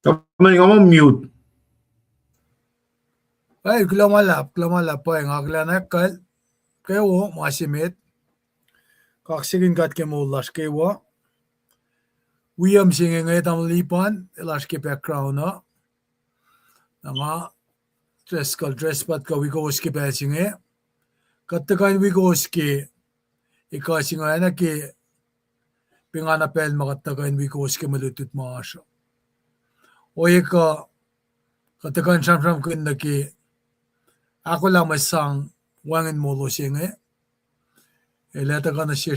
Kami nga mo mute. Ay, klamalap po ang aglanakal. Kayo, masimit. Kaksigin kat kemulas kayo. William singing ngayon ang lipan. Ilas ke background na. Nga, dress pat ka wikoski pa singe. Katakan wikoski. Ikasinga na ki pinganapel makatakan wikoski malutut maasya. O ika katakan siyam kun na ki ako lang masang wangin molo singe. Eleta ka na siya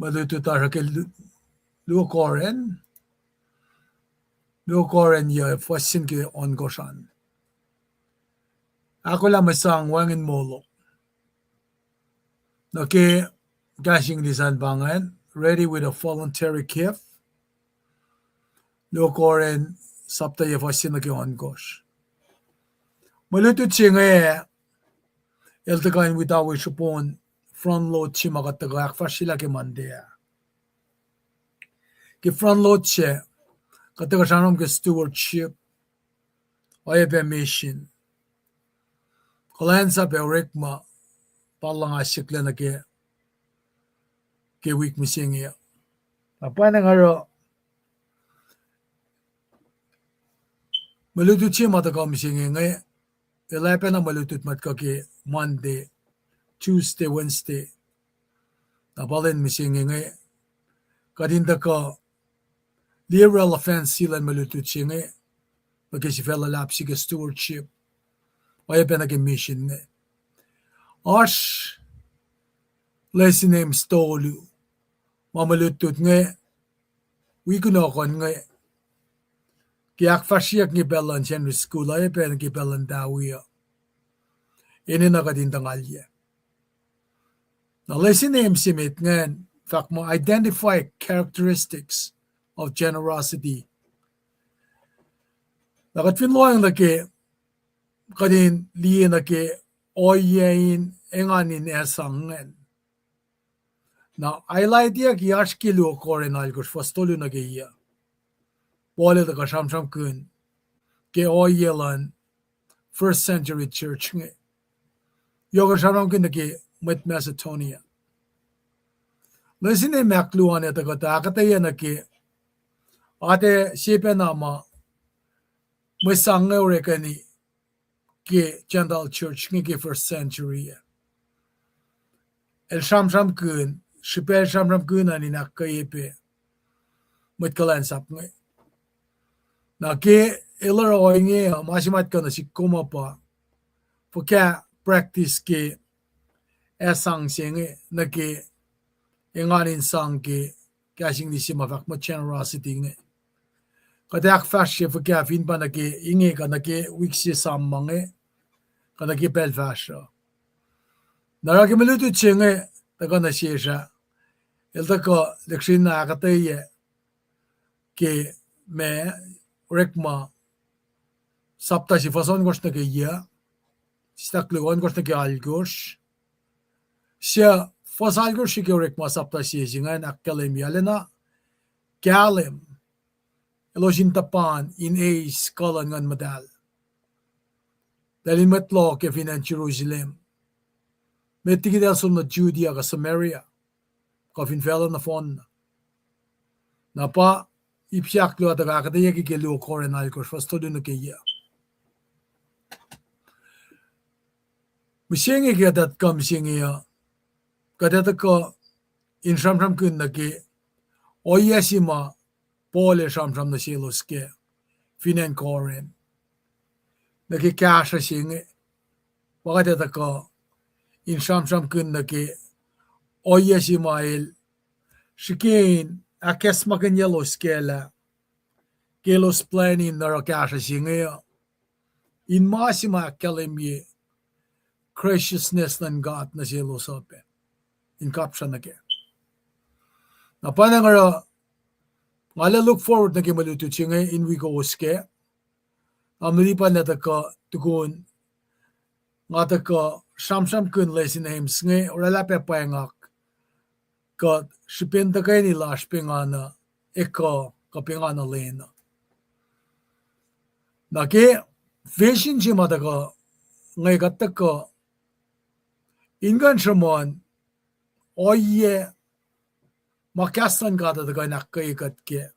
malututara ke lukoren ya fasin ke ongosan. Ako lang masang wangin molo. Naki gashing lisan bangan, ready with a voluntary gift. Lukoren sapta ya fasin na ke ongos. Malutut siya nga eltakain witawi supon front load siya makatagak fasila ke mandea. Ki front load siya katagasanam ke stewardship ay mission. Kalan sa berikma palang asikla na ke week mising iya. Apa na nga ro malutut siya matakam siya ngay, 11 na malutut matkaki Monday, Tuesday, Wednesday. Nabalin siya ngay, kadinda ka, liberal offense sila malutut siya ngay, magkisifela lap siya stewardship, waya pa naging mission ngay. Ash, lesson name stolu, mamalutut ngay, wikunokon ngay, kiyak fasyak ni belan general school, ay pa naging belan dawiya. Ini nakadindang alya. Now, lesson name simit ngan, fact mo identify characteristics of generosity. Nakatfinloyang laki, kadin liyan laki, oyain enganin esang ngan. Now, highlight ya ki ashkilu koren algos fastolu na gaya. Bole da kasham kun, ke oyelan first century church nge. Yoga sharam kun naki mit Macedonia. Lesson name makluan ito kata akataya naki, ate sipe nama, may sangay urekani ke Gentile church ngi first century. El sham kun, shipe sham kun ani nakayepe, mit kalan sap ngi. Na ke ilar oinge masimat ka na si kumapa, pagka practice ke esang singe na ke inganin sang ke kasing ni si mafak mo generosity ngi. Kadak fasya pagka fin pa na ke inge ka na ke wiksi sammange, ka na ke pel fasya. Naraki malutut singe, taka na siya, ilta ko lekshin na akataye ke me rekma sapta si fason gosh na ke ya, stakluon gosh na ke algosh, siya fasal gosh si ke rekma sapta siya singan akkalim yalena, kalim, eloshin tapan in a skalan ngan madal. Dahil matlo ke finan Jerusalem, metigidal sun na Judea ka Samaria, ka finfela na fon na pa ipsiak lo at kakataya kikilo koren alkos fasto dun na kaya. Misingi kadat ka misingi ya kadat ka in sham kun na ke oyasima pole sham na silos ke finan koren na ke kasha singi wakadat ka in sham kun na ke oyasima el shikin akes maganyalos kela kelos planin na kasha singi ya in masima kalimye graciousness ng God na siya losope. In caption na kaya. Na panang ngala look forward na kimaluto siya ngayon in we go uske. Amalipan na taka tukun nga taka sham kun lesin names ngay orala pe payangak ka shipinta kayo nila shpingana eko kapingana lena. Na ke vision siya mataka ngay kataka ingan siya oye makastan gada da gana kay katke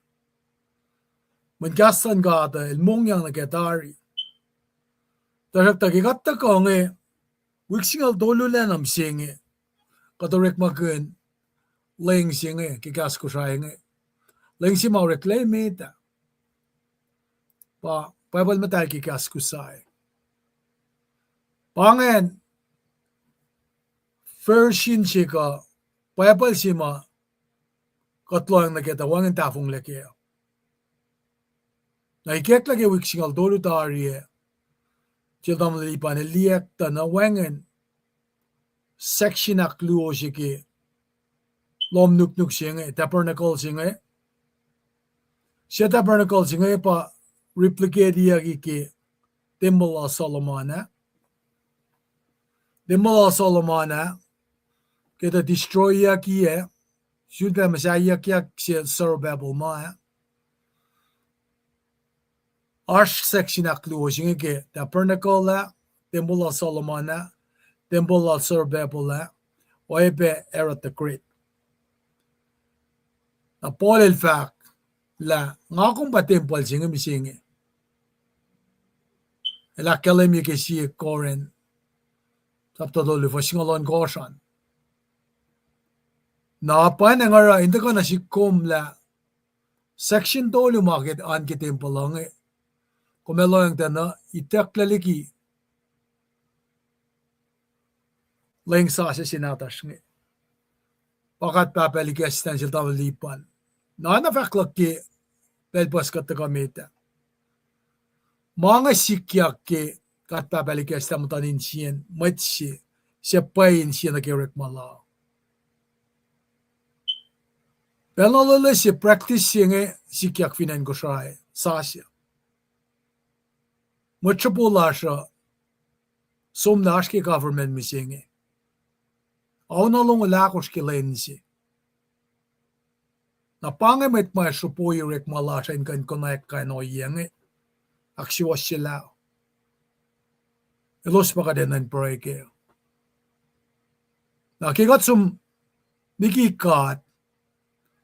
mankastan gada el mongyang na getari tarak tagigatta ko nge wiksingal dolo lenam singe katorek magun leng singe kikas ko siya nge leng si maurek lay meta pa Bible matal kikas ko siya pangen version siya ka Bible siya ma katloang na kita wangin tafong leke. Na ikek lagi wiksingal dolo tariye. Tildam lipan liek ta na wangin section akluo sike lom nuk singe tabernacle singe. Siya tabernacle singe pa replicate iya ki Temple of Solomon. Temple of Solomon kita destroy iya ki Sudah masaya kya siya Zerubbabel ma Arch section akluo singe ke tabernacle la Temple of Solomon Temple of Zerubbabel la oebe Herod the Great. Na Paul el fact la nga kung ba temple singe misinge ela kalem ye ke si koren sapta dolu fasingalon gosan na pa na ngara inda kana si kom la section dolu market an ke tempolange komelo yang tana itaklaliki leng sa sa sinatas nge pakat papeli ke assistential tawlipan na faklak ke pelpas katakameta mga sikyak ke kat papeli ke astamutanin siyen matsi siya pain siya na kerek malao Penalole si practice siya sikyak finan ko siya sa siya matchapula siya somnash ke government mi siya Auna long lakos ke lensi. Na pange met mai supo yurek malasha in kan connect kan o yenge. Aksyo sila. Elos pa ka din ang preke. Na kigat sum nikikat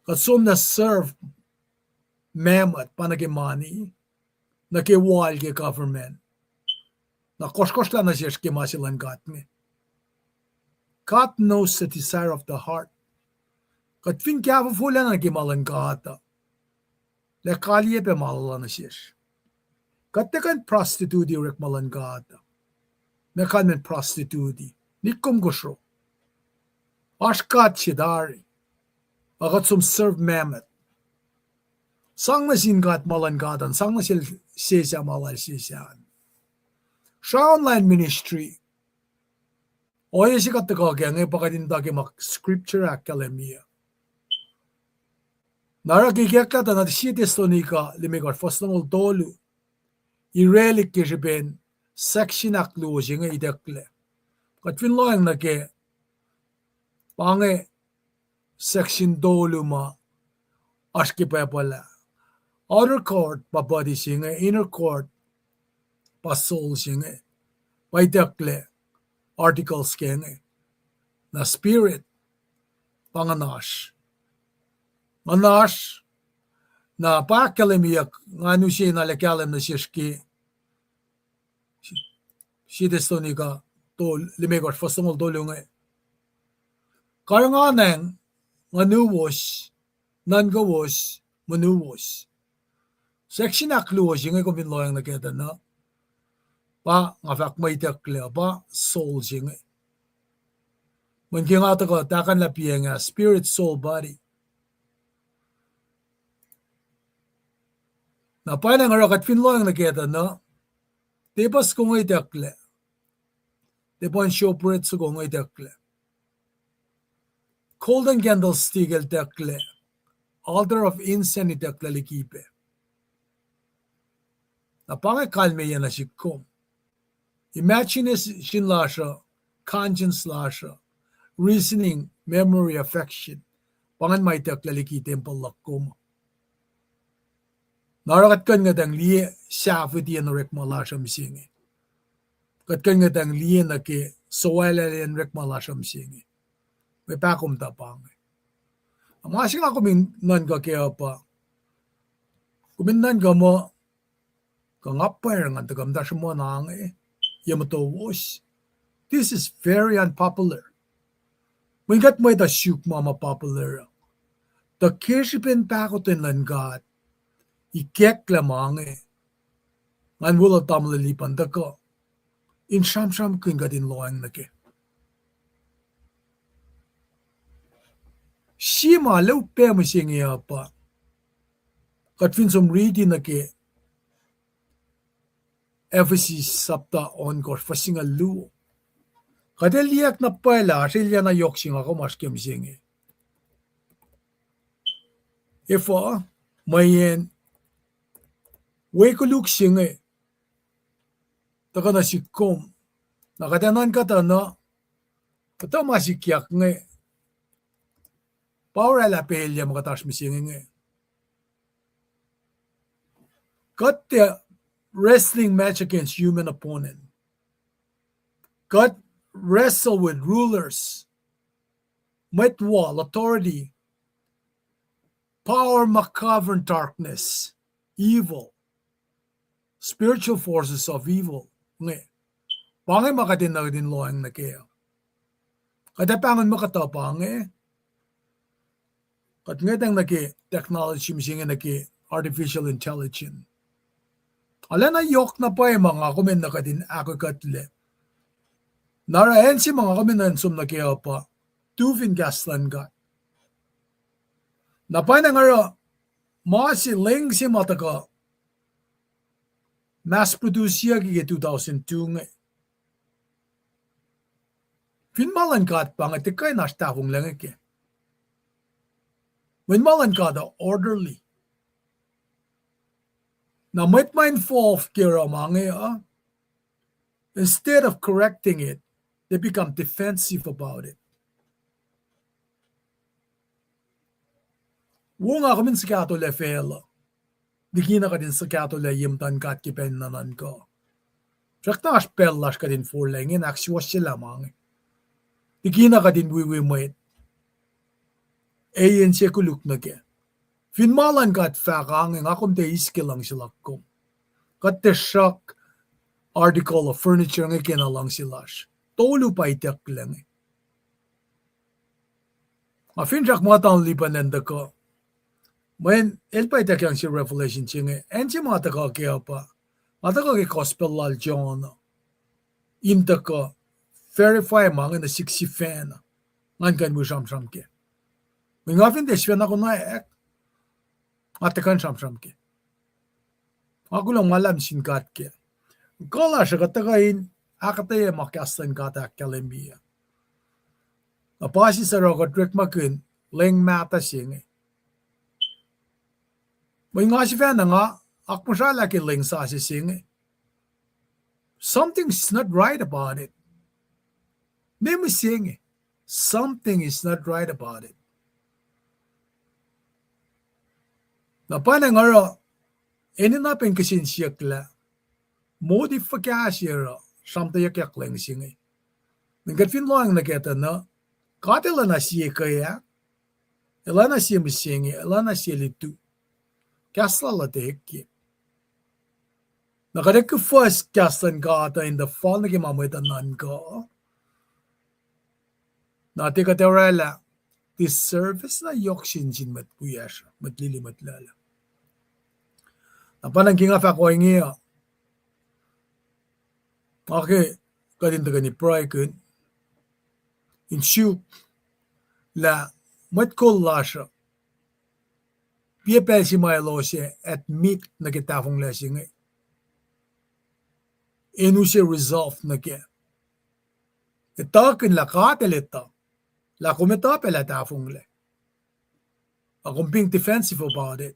kat sum na serve memat panagimani na ke wal ke government. Na koskos lang na siya skimasilan kat ni. God knows the desire of the heart. Kat fin kya fulan na kimalan kata. Le kalye pe malalan na siya. Katakan prostitute yurek malan kata. Nakan men prostitute. Nikum gusro. Ashkat shidari. Agat sum serve mamet. Sang na singat malan katan. Sang na sil sisya malal sisyan. Sa online ministry. Oye si katakagya ngay pakadindagi mak scripture academia. Narakikakata na si testonika limigar fosnong dolu. Irelik kishiben section akluji nga idekle. Katwin loang na ke pange section dolu ma aski pa pala. Outer court pa body singa, inner court pa soul singa. Pa idekle articles kenga. Na spirit panganash. Manash na pa kalemiyak nganu siya na lekalem na siyashki 시데스토니가 또 리메가 퍼스널 돌용에 가능한 nganuwos nangawas manuwos section akluwas yung ko binloyang nakita na pa nga fak may takle pa soul yung mungkin ata ko takan la nga spirit soul body na pa nang rakat binloyang nakita na tepas ko ngay takle tepan shopret so ko ngay takle golden candlestick el takle altar of incense takle likipe na pange kalme yan na sikom imagination lasha conscience lasha reasoning memory affection pangan may takle likite temple lakom narakat kan nga dang liye safety and rek malasha misingi kat kan nga dang liye na ke soala and rek malasha misingi may pakom tapang amasing ako min nan ka kaya pa kumindan ka mo kangapar nga tagamda siya mo nang yamato was this is very unpopular when gat mo ita syuk mama popular the kirshipin pakotin lan gat ikek lamang ngan wala tamlilipan da ka in sham kin gadin loang na ke Shima lau pe mo singi apa kat fin som reading na ke Ephesus sapta on kor fasinga lu kadel liak na pala silya na yok singa ko mas kem singi ifo mayen we ko luk singi taka na sikom nakadanan kata na kata masikyak nge power ala pelya makatas misingi nge got the wrestling match against human opponent God wrestle with rulers might wall authority power macabre darkness evil spiritual forces of evil nge pangay makatin na din loang na kaya kada pangan makatapang kat ngetang naki technology machine naki artificial intelligence ala na yok na pa mga komen na kadin ako katle narayan si mga komen na sum na kaya pa tufin gaslan ka napay na nga si ling si mataka mass produce siya ki 2002 nga finmalan kat pa nga tikay na stafong lang ke when malan ka da orderly na might mindful kira mga instead of correcting it they become defensive about it wong ako min sa kato le fela di kina ka din sa kato le yimtan kat kipen nanan ko Trakta as pellas ka din forlängen aksjos sila mga di kina ka din wiwi moit ayen siya kuluk na ke finmalan kat fakang ang akom te iskilang sila kom kat te shock article of furniture nga kinalang silas tolu pa itak lang finjak mga taon lipanan da ko when elpa itak yang si revelation chinge en si mga taka kaya pa mga taka kay gospel lal John inta ko verify mga na 60 fan ngan kan mo sam ke mga fin des fan ako na atakan sam ke ako lang malam sinkat ke kala siya katakain akatay makastan kata kalembia apasi sa rogot trek makun leng mata singe may nga si fan nga akmo siya laki leng sa si singe something's not right about it name singe something is not right about it na panangaro eninapin kasin siyakla modifikasyon samtay yak leng singe ngat fin loang naketa na katila na siya kaya elana siya misinge elana siya litu kasla la tekki nakadek first kaslan kata in the fall nagi mamaitan nan ko nati katerala this service na yokshin jin mat puyasha matlili matlala napanang kinga fa ko ngiya okay kadin taga ni pray kun in shu la mat ko lasha pia si mai lo se admit na kitafong la singe enu se resolve na ke itakin la kateleta la kumeta pela tafong le akong being defensive about it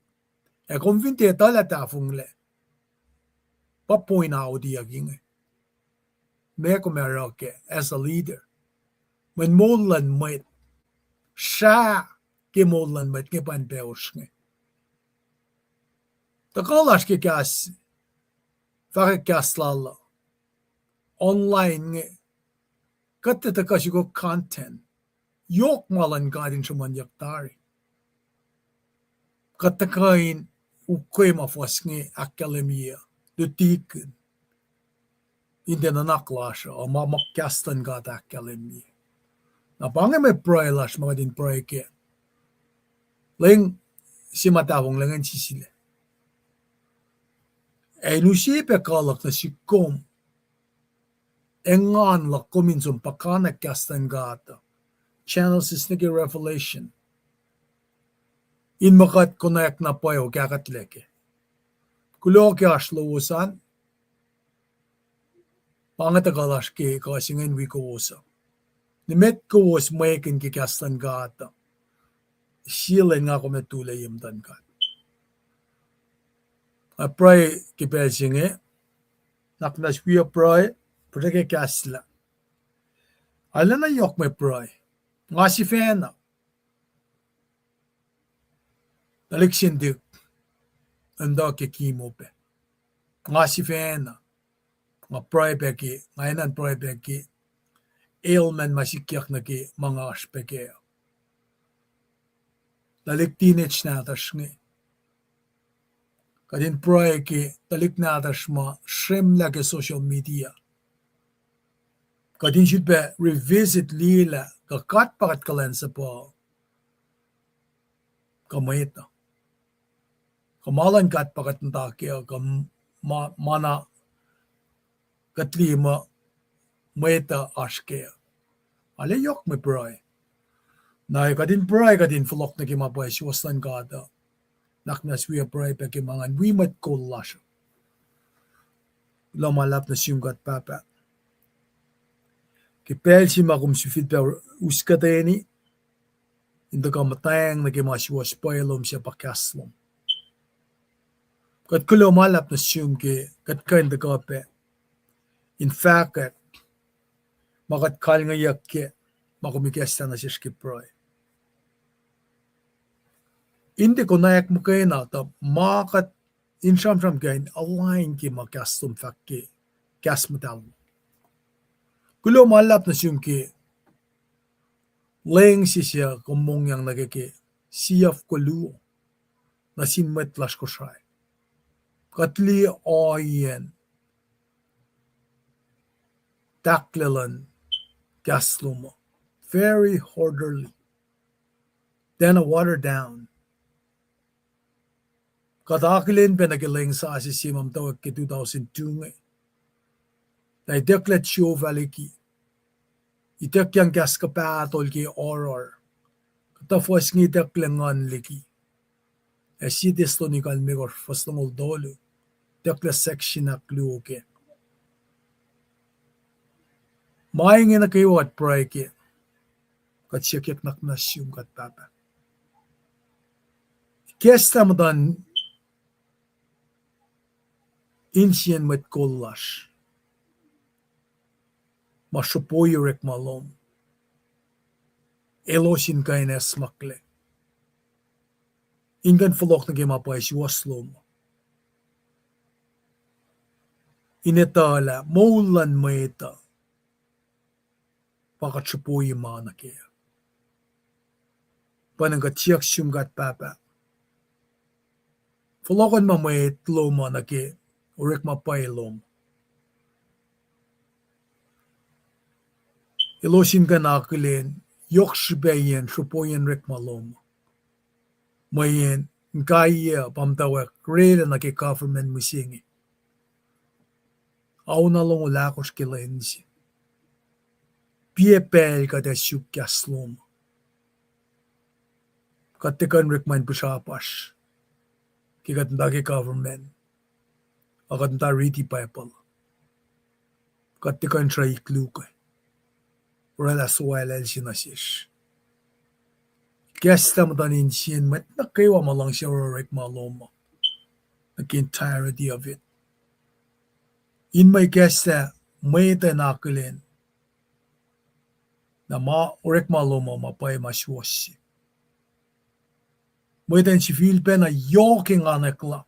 akong vinte tala tafong le pa point out di aging me ko meroke as a leader when molan might sha ke molan might ke pan peos nge takalas ke kas faka kaslala online nge katte takashiko content yok malan gadin shuman yaktari katakain ukoy mafos nge akademia dutikin hindi na naklasya o mamakyastan gata akademia na pangay may pray lash mga din pray ke ling si matawang langan si sila ay nusipe kalak na si kom engan la kominsum pakana kastan gata channel sisnigi revelation in makat konak na payo kakatleke kulo kya shlosan pangatagalas ke kasingen wikosa nimet ko was making ki kastan gata silen nga ko metulay imtan ka I pray ki pesinge naknas kuya pray protege kasla ala na yok me pray nga si fena Alexin dik anda ke kimo pe nga si fena nga pray pe ki ngainan pray pe ki ailment masikyak na ki mga aspeke dalik teenage na tas ngi kadin pray ki talik na adashma shrem la ke social media. Kadin should be revisit lila kakat pakat kalan sa po kamayta. Kamalan kat pakat ntakya mana katlima mayta ashkaya. Ale yok me pray. Na kadin pray kadin flok na kimapay siwaslan kada. Naknas we pray pa kimangan we mat kolasyo. Lomalap na siyungkat papa. Kipel si makum sufit pa uskateni. Inda ka matayang na kimasiwas pailom siya pakaslom. Kat kulo malap na siyum ki kat kain da kape. In fact, makat kal nga yak ke makumikesta na siya skiproy. Hindi ko nayak mo kayo na ta makat insham kain align ki makaslom fakki kas matal. Kulo malap na siyum ki leng siya kumong yang nagaki siyaf kulo na sinmet lash ko siya. Katli oyen taklelan gaslumo very orderly. Then a water down. Katakilin penagiling sa asisimam tawag ki 2002 nga. Na ideklet siyo valiki. Itek yang gas kapatol ki oror. Katafos ng ideklengan liki. Esitis to ni kalmigor fastong oldolo. Dekla section na kluke. Maingin na kayo at pray ki. Kat siyakik naknasyong kat papa. Kesta mo dan insyen met kollash. Masupoyo rek malom. Elosin kain esmakle. Ingan fulok na kimapay siwaslom. Inetala, maulan maita. Pakatsupoyo mana kaya. Pananggat siyak siyumgat papa. Fulokan mamay tloma na ki. Urek mapailom. Ilosin ka nakilin. Yokshibayan supoyan rek malom. Mayen kaya pamtawak rela na ki government musingi. Aw na long ulakos kilensi. Piepel ka da syukyaslom. Katikan rek man pusapas. Kikatanda ki government. Akatanda riti people. Katikan siya iklukay. Rela suwala sinasish. Kesta mo tanin siyan mat na kayo malang siya rek maloma. The entirety of it. In my kesta, may tanakilin. Na rek maloma mapay maswasi. May tan si Philpe na yoking anakla.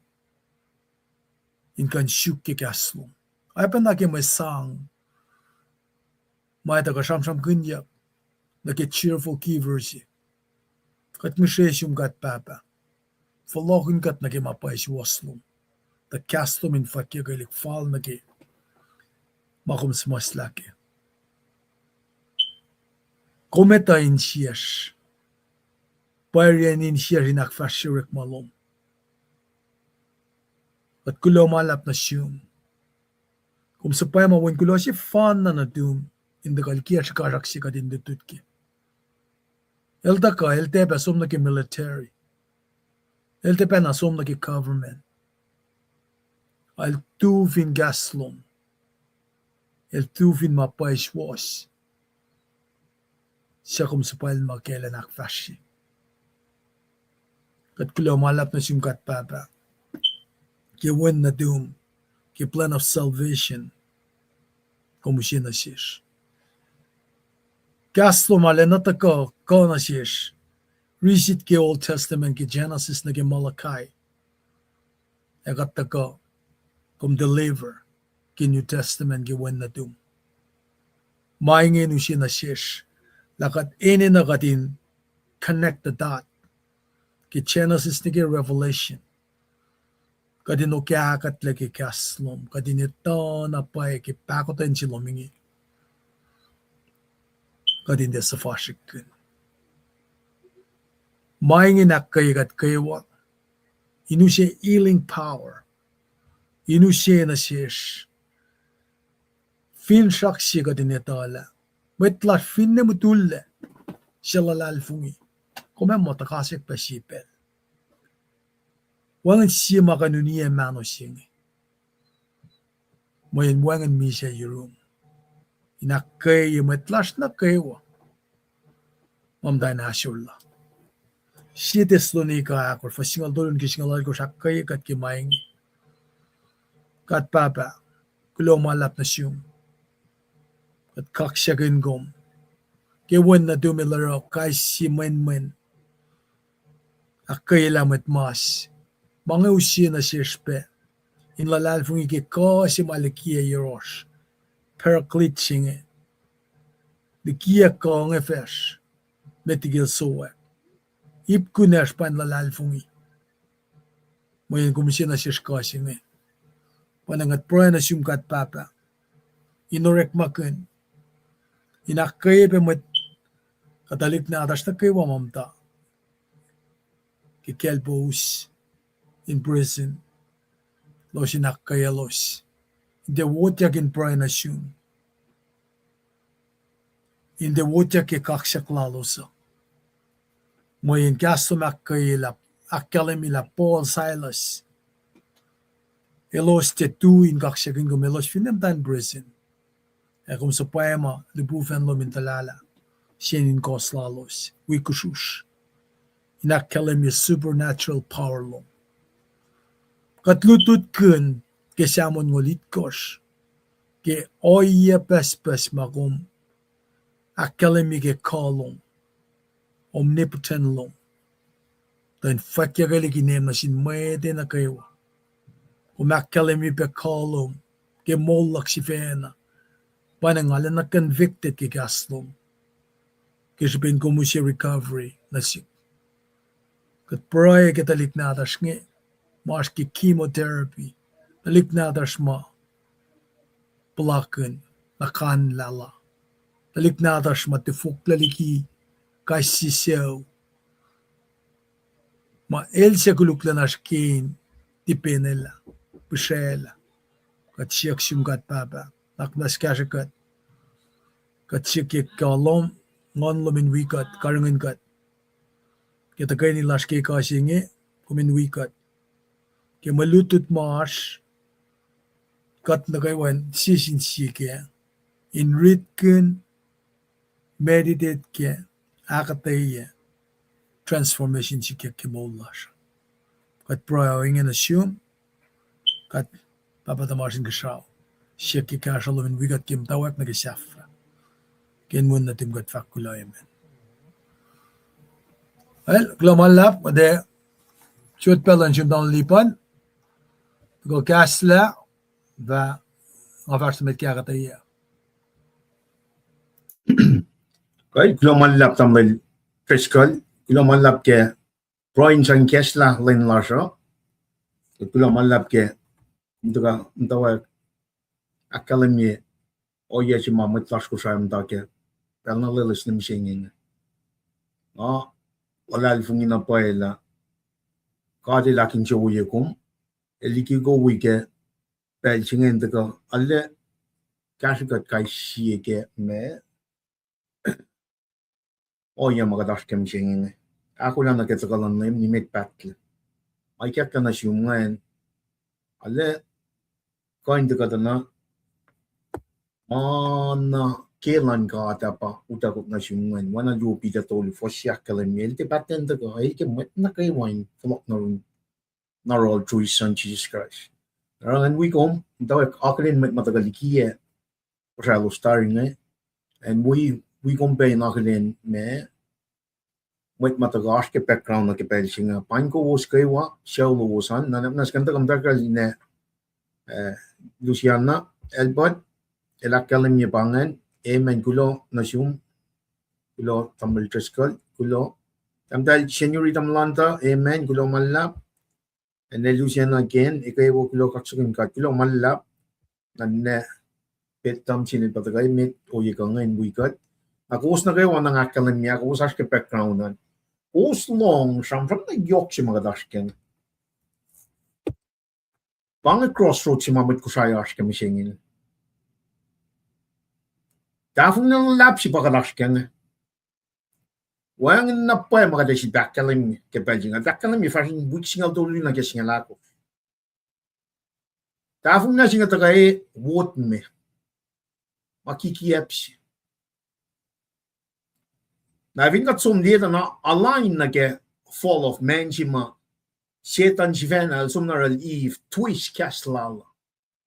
In kan syuki kaslom. Ay pa naki may sang. May taga-samsam kunyak. Naki cheerful kiversi. Kat mishesyum kat papa. Falokun kat naki mapay siwaslom. The kaslom in fakya galik fal naki. Makum smaslaki. Kometa in siyash. Parian in siyash in akfashirik malom. At kulo malap na siyum. Kung sa paya mawin kulo si fan na nadum. Inda kalkiya siya karaksi ka din ditutki. Elta ka, elte pa som na ki military. Elte pa na som na ki government. Al tuvin gaslom. El tuvin mapay shwas. Siya kung sa paya makailan akfashi. Kat kulo malap na siyum kat papa. Ki win na dum. Ki plan of salvation. Kumusin na siya. Gaslo malenata ko na siya. Receipt ki Old Testament ki Genesis na ki Malachi. Agata ko kum deliver ki New Testament ki wen na dum. Maingin usin na siya. Lakat ini na katin connect the dot. Ki Genesis na ki Revelation. kadino kakat lagi kaslom, kadinito na pay ki pakoten chilomingi, kadinde safashikun. Maingin akayigat kaywak, inushe healing power, inushe na shish, fin shakshi kadinito ala, metla finne mutulle, shalalal fungi, komen motakasik pasipel. Wangan sima kanuniya mano singi. Mayan wangan misha yurum. Inakay metlash na kaywa. Mamday na asyulla. Si Tesalonika akor fasingal dolun kisingal ko sakay kat kimaing. Kat papa. Kulo malap na siyong. Kat kaksyakin gom. Kewan na dumilaro kay si men. Akay lamat mas. Mga usiya na siyaspe. Inlalal fung iki kasi malikiya yurosh. Paraclete singe. Dikia ko ng efesh. Metigil soe. Ip kunesh pan lalal fungi. Mayan kumisiya na siya singe. Panangat proya na siyumkat papa. Inorek makun. Inakay pemet. Katalik na atas na kayo mamamta. Kikelpos. In prison. Los inakay los. Hindi wotyak in proya na siyum. Hindi wotyak kaksak lalosa. Mayan kasto makayilap. Akalimila Paul Silas. Elos tetuin kaksakin ko melos finamtan prison. Kung sa poema, libufen lo mintalala. Sienin kos lalos. Wikusush. Inakalim yung supernatural power lo. Katlutut kun kesamon ngolit kos. Ke oya pes makum. Akalim yung kolong. Omnipotent lo. Dan fakya gali kinem na sinmede na kayo. Umakalim yung kolong. Ke molak si fena. Panangalan na convicted ki Gaslom. Kasi pin ko mo siya recovery na siya. Kat praya kitalik natas nga. Mas ki chemotherapy. Talik natas ma. Palakan. Nakan lala. Talik natas ma tifuk laliki. Kasi siyaw. Ma el siya kuluklanas kin. Tipinela. Pusela. Kat siyak siyumkat papa. Naknas kasya kat. Katsik kalom ngon lomin wikat karangan kat kita kay nilas kay kasinge kumin wikat ke malutut mas kat na kay wan sisin sike in read kun meditate ke akatay transformation sike ke molas kat praying and assume kat papatamasin kashaw siya ki kasha lomin wikat kim tawak na kisafra ken mun natim gat fakulay men. Well, glomalap ade shoot pelan shum down lipan. Go kasla va avars met kagataya. Kay glomalap tambal fiscal. Glomalap ke Brian Chan Kesla len lasho. Glomalap ke ntawa academy oye si mamut lasku sayam take. Pelna lelis nim singing. Wala fungin na paela. Kadi lakin joye kum. Eliki go wike. Pel singing taka. Alle kashikat kai siye me. Oye magadash kem singing. Ako lang nakitsakalan na ni make battle. Ay kaya ka na siyungan. Alle kain taka na. Mana kelan ka atapa utakot na siyungan. Wana lupi da tolu fosya kalamil. Te batten da ka. Ay ke mat na kay wine. Falok na rin. Na roll through his son Jesus Christ. And we come. Daw akalin mat matagalikiye. Pasalo starring eh. And we come pay akalin me. Mat matagash ke background na ke pelsinga. Pain ko was kaywa. Siya ulosan. Nas kanta kamtakal ne. Luciana. Elbot. Elakalim niya pangan. Amen kulo nasyum. Kulo tamal triskal. Kulo. Tamdal senyorita malanta. Amen kulo malap. And then Lucian again, ikay wo kilo kaksukin kat kilo malap, nanne petam sinit patagay mit o yikang ngayon buikat. Ako us na kayo wanang akalan niya, ako us ke backgroundan. Us long, samsam na yok si mga dashken. Pang crossroad si mamit ko saya aske misingin. Dafong nang lap si pakadashken. Wang na pa mga desi dakalim ke Belgium. Dakalim mi fashion buik singal dolu na ke singal ako. Dafong na singal tagay wot me. Makikiepsi. Na vingat som dito na align na ke fall of man si ma Satan si venal som na ral Eve twish kastlala.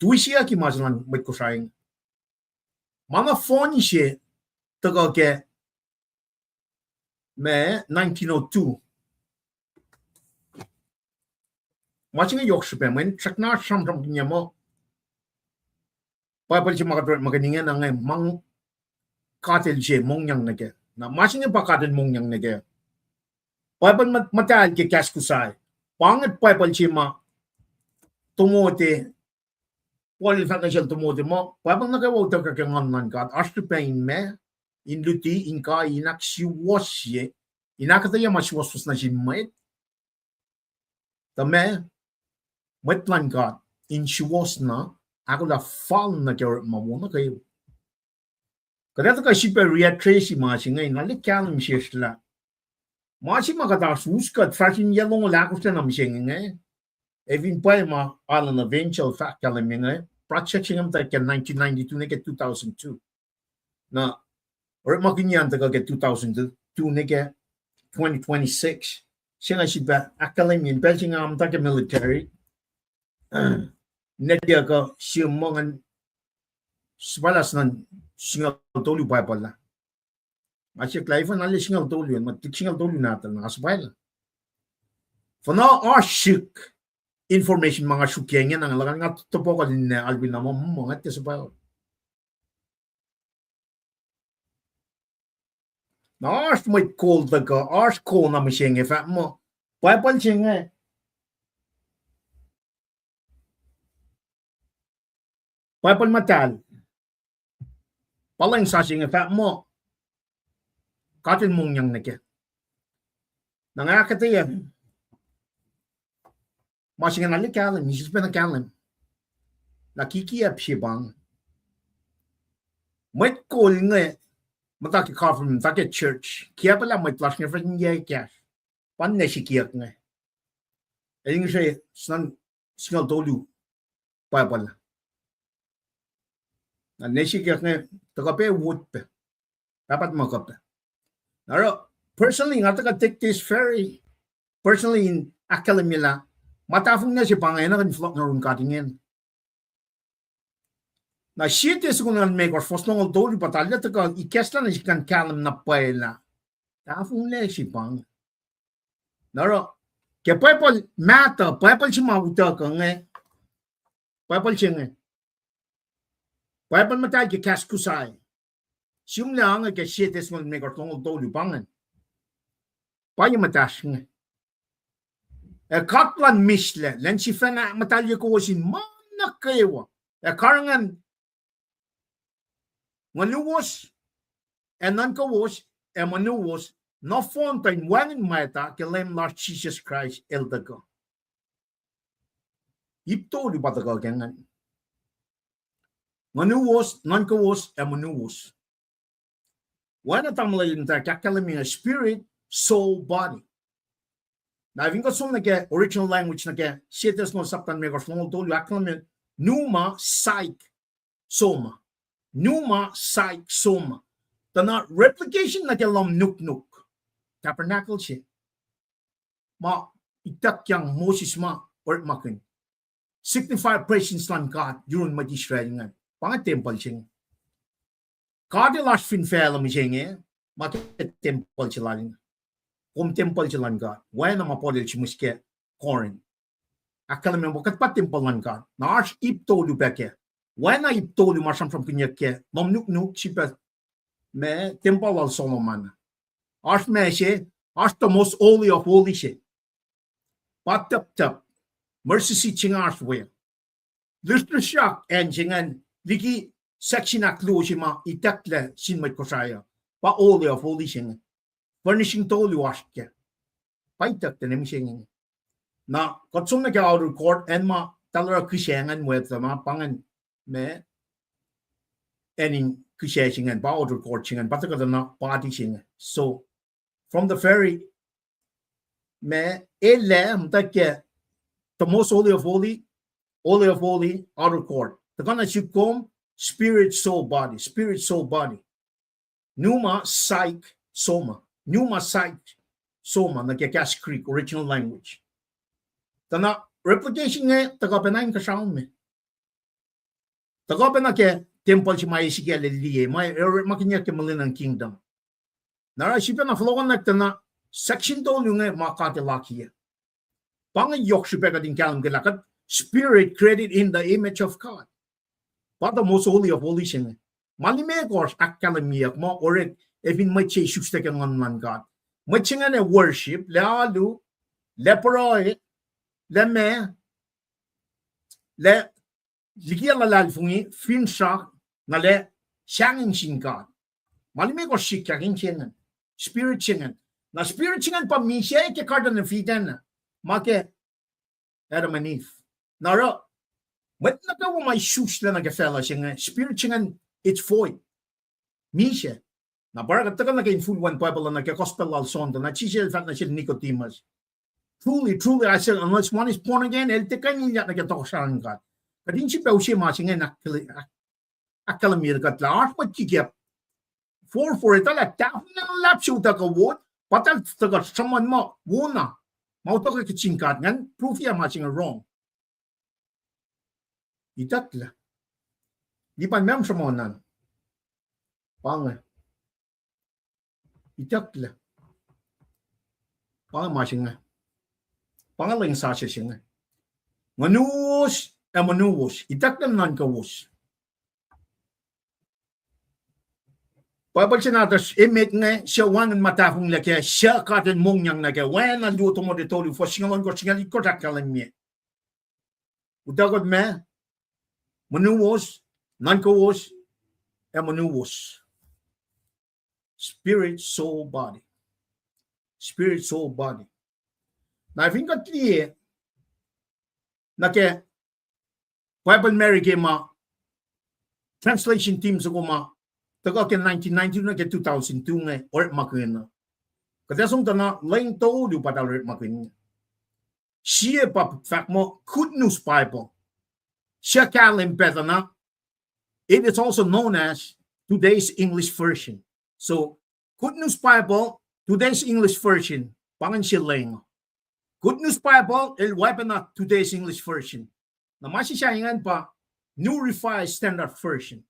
Twish ya ki mazlan mit ko saying. Mga phone siya taga ke me 1902. Macam yok siya men chakna samsam niya mo. Pabal siya maganingan ang mang katil siya mongyang na ke. Na macam niya pa katil mongyang na ke. Pabal matal ke kaskusay. Pangat pabal siya ma tumote. Wala fa ka siya tumote mo. Pabal nagawag ka kanganan ka. Ashtu pain me. Induti inka inak siwas ye inakata ya masiwas na simmet tame metlan ka in siwas na ako la fall na kaya mamona kayo kada ka sipa reatrace masi ngay nalik kalam siyasla masi makata suskat fashion yelong lakusta na mising ngay evin pa ma ala na eventual fact kalam ngay project singam ta ka 1992 na ka 2002 na or makinyan taga ke 2002 nike 2026 siya nga siya akalamin Belgium ang taga military netya ka siya mga sabalas ng singal tolu pa pala masya klaifa nali singal tolu yan matik singal tolu natin nakasabay for now ashik information mga syukyan yan ang lagang nga tupo ka din na albin na mga tisabay na ars may call daga ars call na mising fa mo paypal singa paypal matal palang sa singa fa mo katin mong yang nake nangakatiya masinga nalikalan nisis pa nakalan nakikiyap siya bang may call nga mataki coffin mataki church kaya pala may plus nga friend niya kaya pan na si kiyak nga ayun siya san singal tolu pa pala na nesi kiyak nga tagape wood pa dapat makapa naro personally nga taka take this very personally in academia matafong na si pangayon na kan flok na rin katingin na shit is kung may or first nung tolu patalya taka ikesla na sikan kalam na paela tafong na si pang naro ke paypal mata paypal si mauta ka nga paypal siya nga paypal matay ke kaskusay siyong lang ke shit is kung may or tolu pangan payo matas nga katlan misle len si fena matalya ko wasin mana kayo karangan manuwas nan kawas manuwas no fontaine wangin mata ke lem Lord Jesus Christ eldaga ipto di bataga kengan manuwas nan kawas manuwas wana tamlayin ta kakalami spirit soul body na vinga som na ke original language na ke sites no saptan me gorfon tolu aklamen numa psych soma Numa psych soma. Tana replication na kelam nuk. Tabernacle siya. Ma itak yang Moses ma or makin. Signify presence lang God during mag-Israel nga. Panga temple siya. Kadi last fin fela mi siya nga. Makit temple siya lang. Kung temple siya lang God. Why na mapodil siya muske Corinth. Akala mo bakat pa temple lang God. Na arch ipto lupeke. When I told you masam from Kinyake, Mom Nuk Chipa me temple al Solomon. Ash me she, ash the most holy of holy she. Pat tap. mercy si chingas we. Lustre shock and chingan liki section aklushima itakle sin met kosaya. Pa all of holy sing. Furnishing tolu washke. Paitak the name singing. Na kotsum na ka outer court and ma talara kishangan with the ma pangan me any kishashing and outer court singing, but the na party singing. So from the ferry me ele mtake the most holy of holy outer court. The gonna should come spirit, soul, body, spirit, soul, body. Numa psych soma. Numa psych soma na Gagas Creek original language. Tana replication nga tagapenain ka sound me. Tagapena ke temple si may sige liye may makinya ke Malinan kingdom. Nara siya na flow na tana section to yung makati lakiya. Pang yok siya ka din kalam gelakat spirit created in the image of God. But the most holy of holy sin. Malime gors akkalamiyak mo or even may che shustek ng God. May chingan e worship lalu leproy le me le ligia la lalfungi fin sha na le shangin sin God. Malime gors shikakin chingan spirit chingan. Na spirit chingan pa mi siya ke kardan na fitan ma ke Adam and Eve. Nara But nagawa may shoes na nagafela siya spirit siya it's void. Misha. Na para katagal nag-influence Bible na nag-gospel alson na chisel fat na siya Nicodemus. Truly, I said, unless one is born again, el te kanya nag-atoksan ka. Kadin siya pa siya masing akalamir ka tla. What you get? For it, ala taf na lapsyo ta ka wot. Patal taga someone mo, wona. Mauto ka kachingkat ngan, proof ya masing wrong. Itatla. Di pa mem samonan. Pang. Itatla. Pang masing nga. Pangalang sasya siya nga. Manuos e manuos. Itatla nan kawos. Pabal siya natas imit nga siya wangan matahong laki siya katin mong niyang nage. Wan ang luto mo dito for singalon ko singali ko takalan niya. Udagod me. Manuos, non-kawos, and manuos. Spirit, soul, body. Spirit, soul, body. Now, if you got clear, na ke Bible Mary ke ma translation team sa kuma taga ke 1990 na ke 2002 nga or makina. Kadasong tana lain to du padal makina. Siya pa fact mo good news Bible. It is also known as today's English version. So, Good News Bible, today's English version, pangan silang. Good News Bible, el weapon na today's English version. Na masisiyahingan pa, New Revised Standard Version.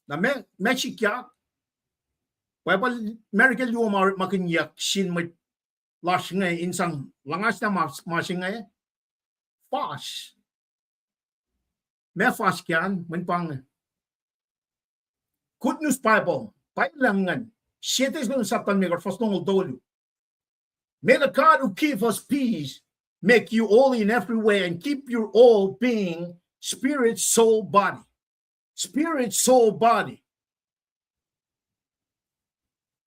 Na Mexica, Bible, American luwa makinyak sin may lash ngay insang langas na masingay. Fast. May fast yan, manpang. Good News Bible, pailangan. Siete is going to satan me first nung dolu. May the God who gives us peace make you all in every way and keep your all being spirit, soul, body. Spirit, soul, body.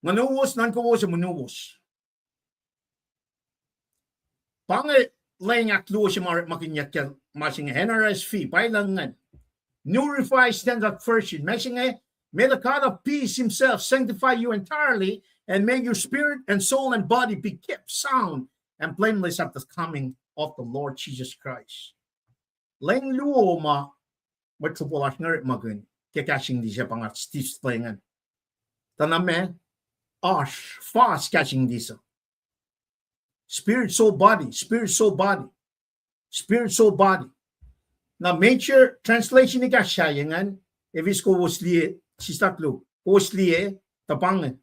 Manuwas, non-kawos, manuwas. Pangit, laying at luwas yung makinyak masing NRSV, pailangan. New Revised Standard Version, may the God of peace himself sanctify you entirely and may your spirit and soul and body be kept sound and blameless at the coming of the Lord Jesus Christ. Laying luo matsupulas nga magun, kikashing di siya pangat Steve Splangan. Taname, fast catching this. Spirit, soul, body. Spirit, soul, body. Spirit, soul, body. Now, major translation ni kasyayangan, if ko wasliye, sistatlo, wasliye, tapangan.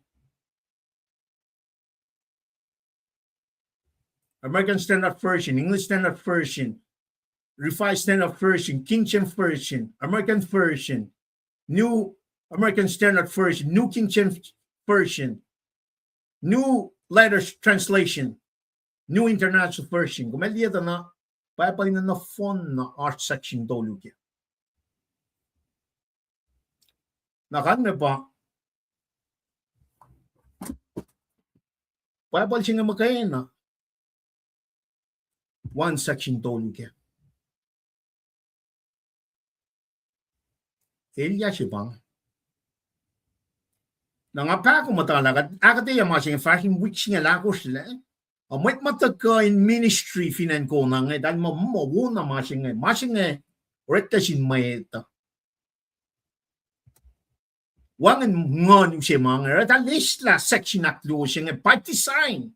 American Standard Version, English Standard Version, Revised Standard Version, King James Version, American Version, New American Standard Version, New King James Version, New Letters Translation. New International Version. Kung may liya na, Bible na font na art section tolu kya. Nakan me pa, Bible siya nga makain na, one section tolu kya. Elia siya bang? Nangapa ko matalagat, akate yung mga fashion week siya lako sila. May mataka in ministry finan ko na nga, dahil mawuna mga siya rekta sin may ito. Wangan ngon yung siya mga, at least la section aklo siya nga, by design,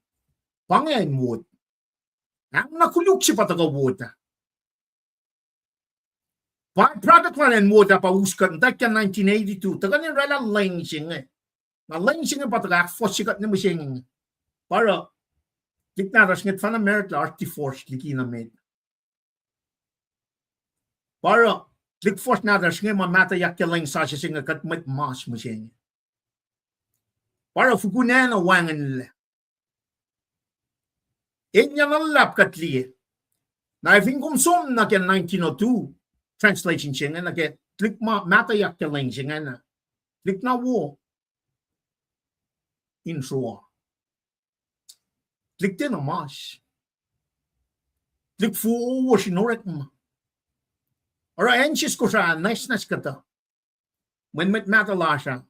pangayin mo. Ang nakuluk siya patagawot. Product na rin mo da pa uskat, dahil 1982, taga niya rala lang siya nga. Nalain siya nga patagak, fosikat na mo siya nga. Para, diknaras nga fan America, arti-force, liki na med. Para, lik-force nadas nga, mamata yak lang sa siya nga, kat mat mas mo siya nga. Para, fukunan na wangan nila. Inya nalap kat liye. Na ifing kumsum na kaya 1902, translation siya nga, na kaya, lik mata yak lang siya nga na. Lik na wo, intro. Lik din na mas. Lik fuo sinorek mo. Ora anxious ko siya, nice kata. When matala siya,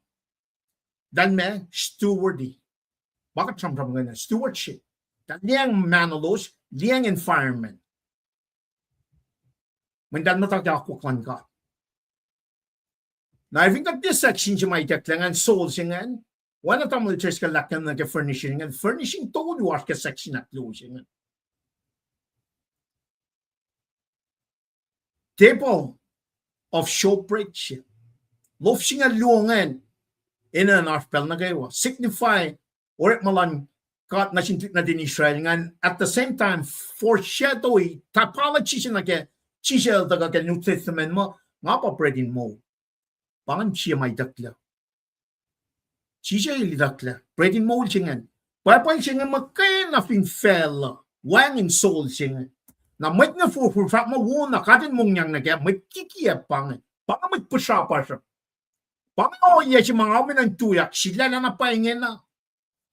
dan me, stewardy. Bakit samsam nga na? Stewardship. Dan liyang manalos, liyang environment. When dan matagya ako kwan ka. Now, I think that this section siya may teklangan, soul siya nga, one of them will just kalakyan na furnishing and furnishing todo was ka section at losing. Table of showbread. Lof siya nga luongan in an archipel na gawa. Signify or malan kat na sintik na din Israel nga at the same time foreshadowy typology siya na kaya siya daga ka New Testament mo nga pa breadin mo. Pangan siya may dakla. Siya ilidakla. Breadin mo siya nga. Papay siya nga magkain na finfell. Wangin soul siya nga. Na may nga fufurfak mo wuna katin mong niyang na kaya may kikiyap pangan. Pangan may pusapa siya. Pangan iya siya mga amin ang tuyak. Sila na napaingin na.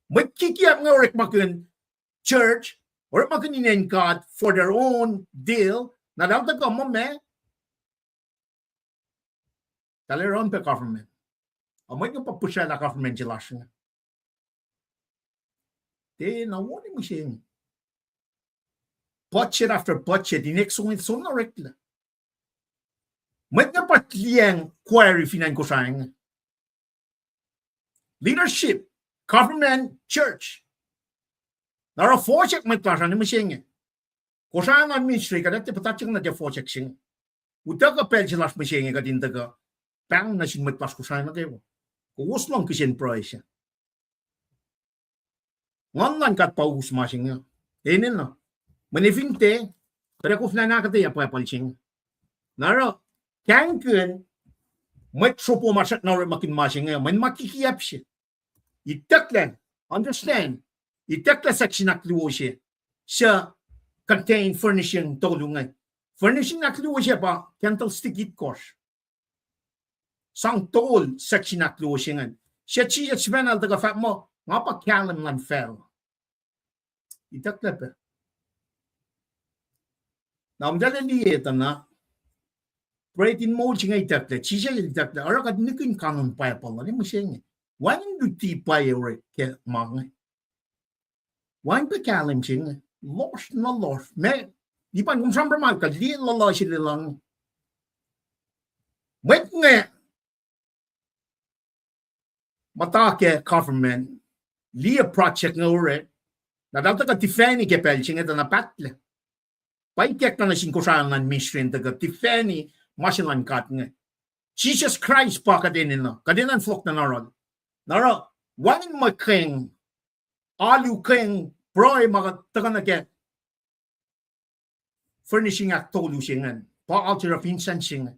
May kikiyap nga orik makin church or makin inengkat for their own deal. Nadalta ka mo me. Taliron pa government. Amay nga papusya na government sila siya. Di nawani mo siya. Budget after budget, inexungit so na rekla. May nga patliyang query finan ko sayang. Leadership, government, church. Nara forcek may klasa ni mo siya. Kung saan administrate ka, dati patatsang na diya forcek siya. Uta ka pel sila mo siya nga kadinta ka. Pang na siya may klas ko saan na kayo. Kung lang kisin price siya. Ngan kat paus masing nga. Enin na. Manifinte, pero kung na nakataya pa palsing. Nara, kangkin, may tropo masak na rin makin masing nga. May makikiyap siya. Itaklan, understand, itakla section nakluwo siya. Siya contain furnishing tulungan. Furnishing nakluwo siya pa, kental stikit course. Sang tol section nakluwo siya nga. Siya siya spenal taga fat mo, nga pa kalam lang fell. Itakla pa. Na umdala lieta na, breaking mode siya nga itakla, siya itakla, arakat nikin kanon pa pala, ni mo siya nga. Wan du ti pa yore ke mga. Wan pa kalam siya nga. Lost na lost. Me, di pa kung saan ramal ka, di lala sila lang. Wait nga, matake government, liya project nga ure, nadalta ka tifeni ke pel siya nga na patla. Paikek na nasin ko saan ng mission taga tifeni, masilan kat nga. Jesus Christ pa kadinin na, kadinan flok na naral. Nara, wanin making, alu king, broy mga taga na ke, furnishing act tolu siya pa altar of incense siya.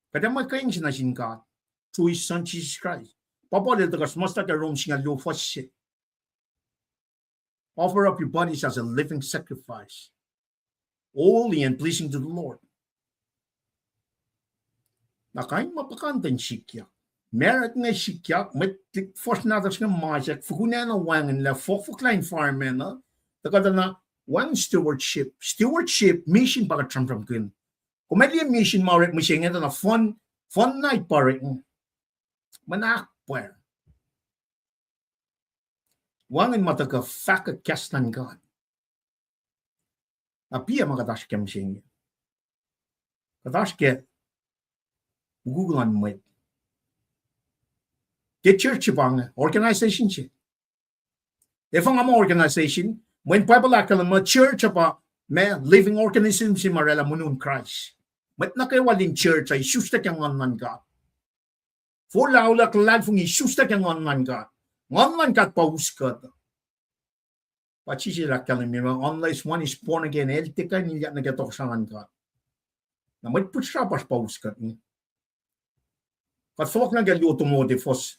Kada making siya na siya ka, through his son Jesus Christ. Papadil taga smasta ka room siya lufos siya. Offer up your bodies as a living sacrifice, holy and pleasing to the Lord. Nakain mapakantan sikyak. Merit nga sikyak, met first natas nga majak, fukunan na wangan la, klein farmen na, takada na, one stewardship. Stewardship, mission baka tram kun. Kumali yung mission marit mo siya nga na fun night parit mo. Manakpwer. Wangan mataga faka kastan God. Apia makadash kem siya nga. Kadash ke, Googlean mo. Get church bang organization siya. If ang ama organization, when pabala ka lang church pa, may living organism si Marela Munun Christ. Mat na kayo walin church ay susta kang online God. For laula kalad fung isusta kang online God. Online God pauskat. Pachisi la kalam mi unless one is born again, eltika niya nagatok sa God. Na may putra pas pauskat ni. Kat folk na gali automotive fos.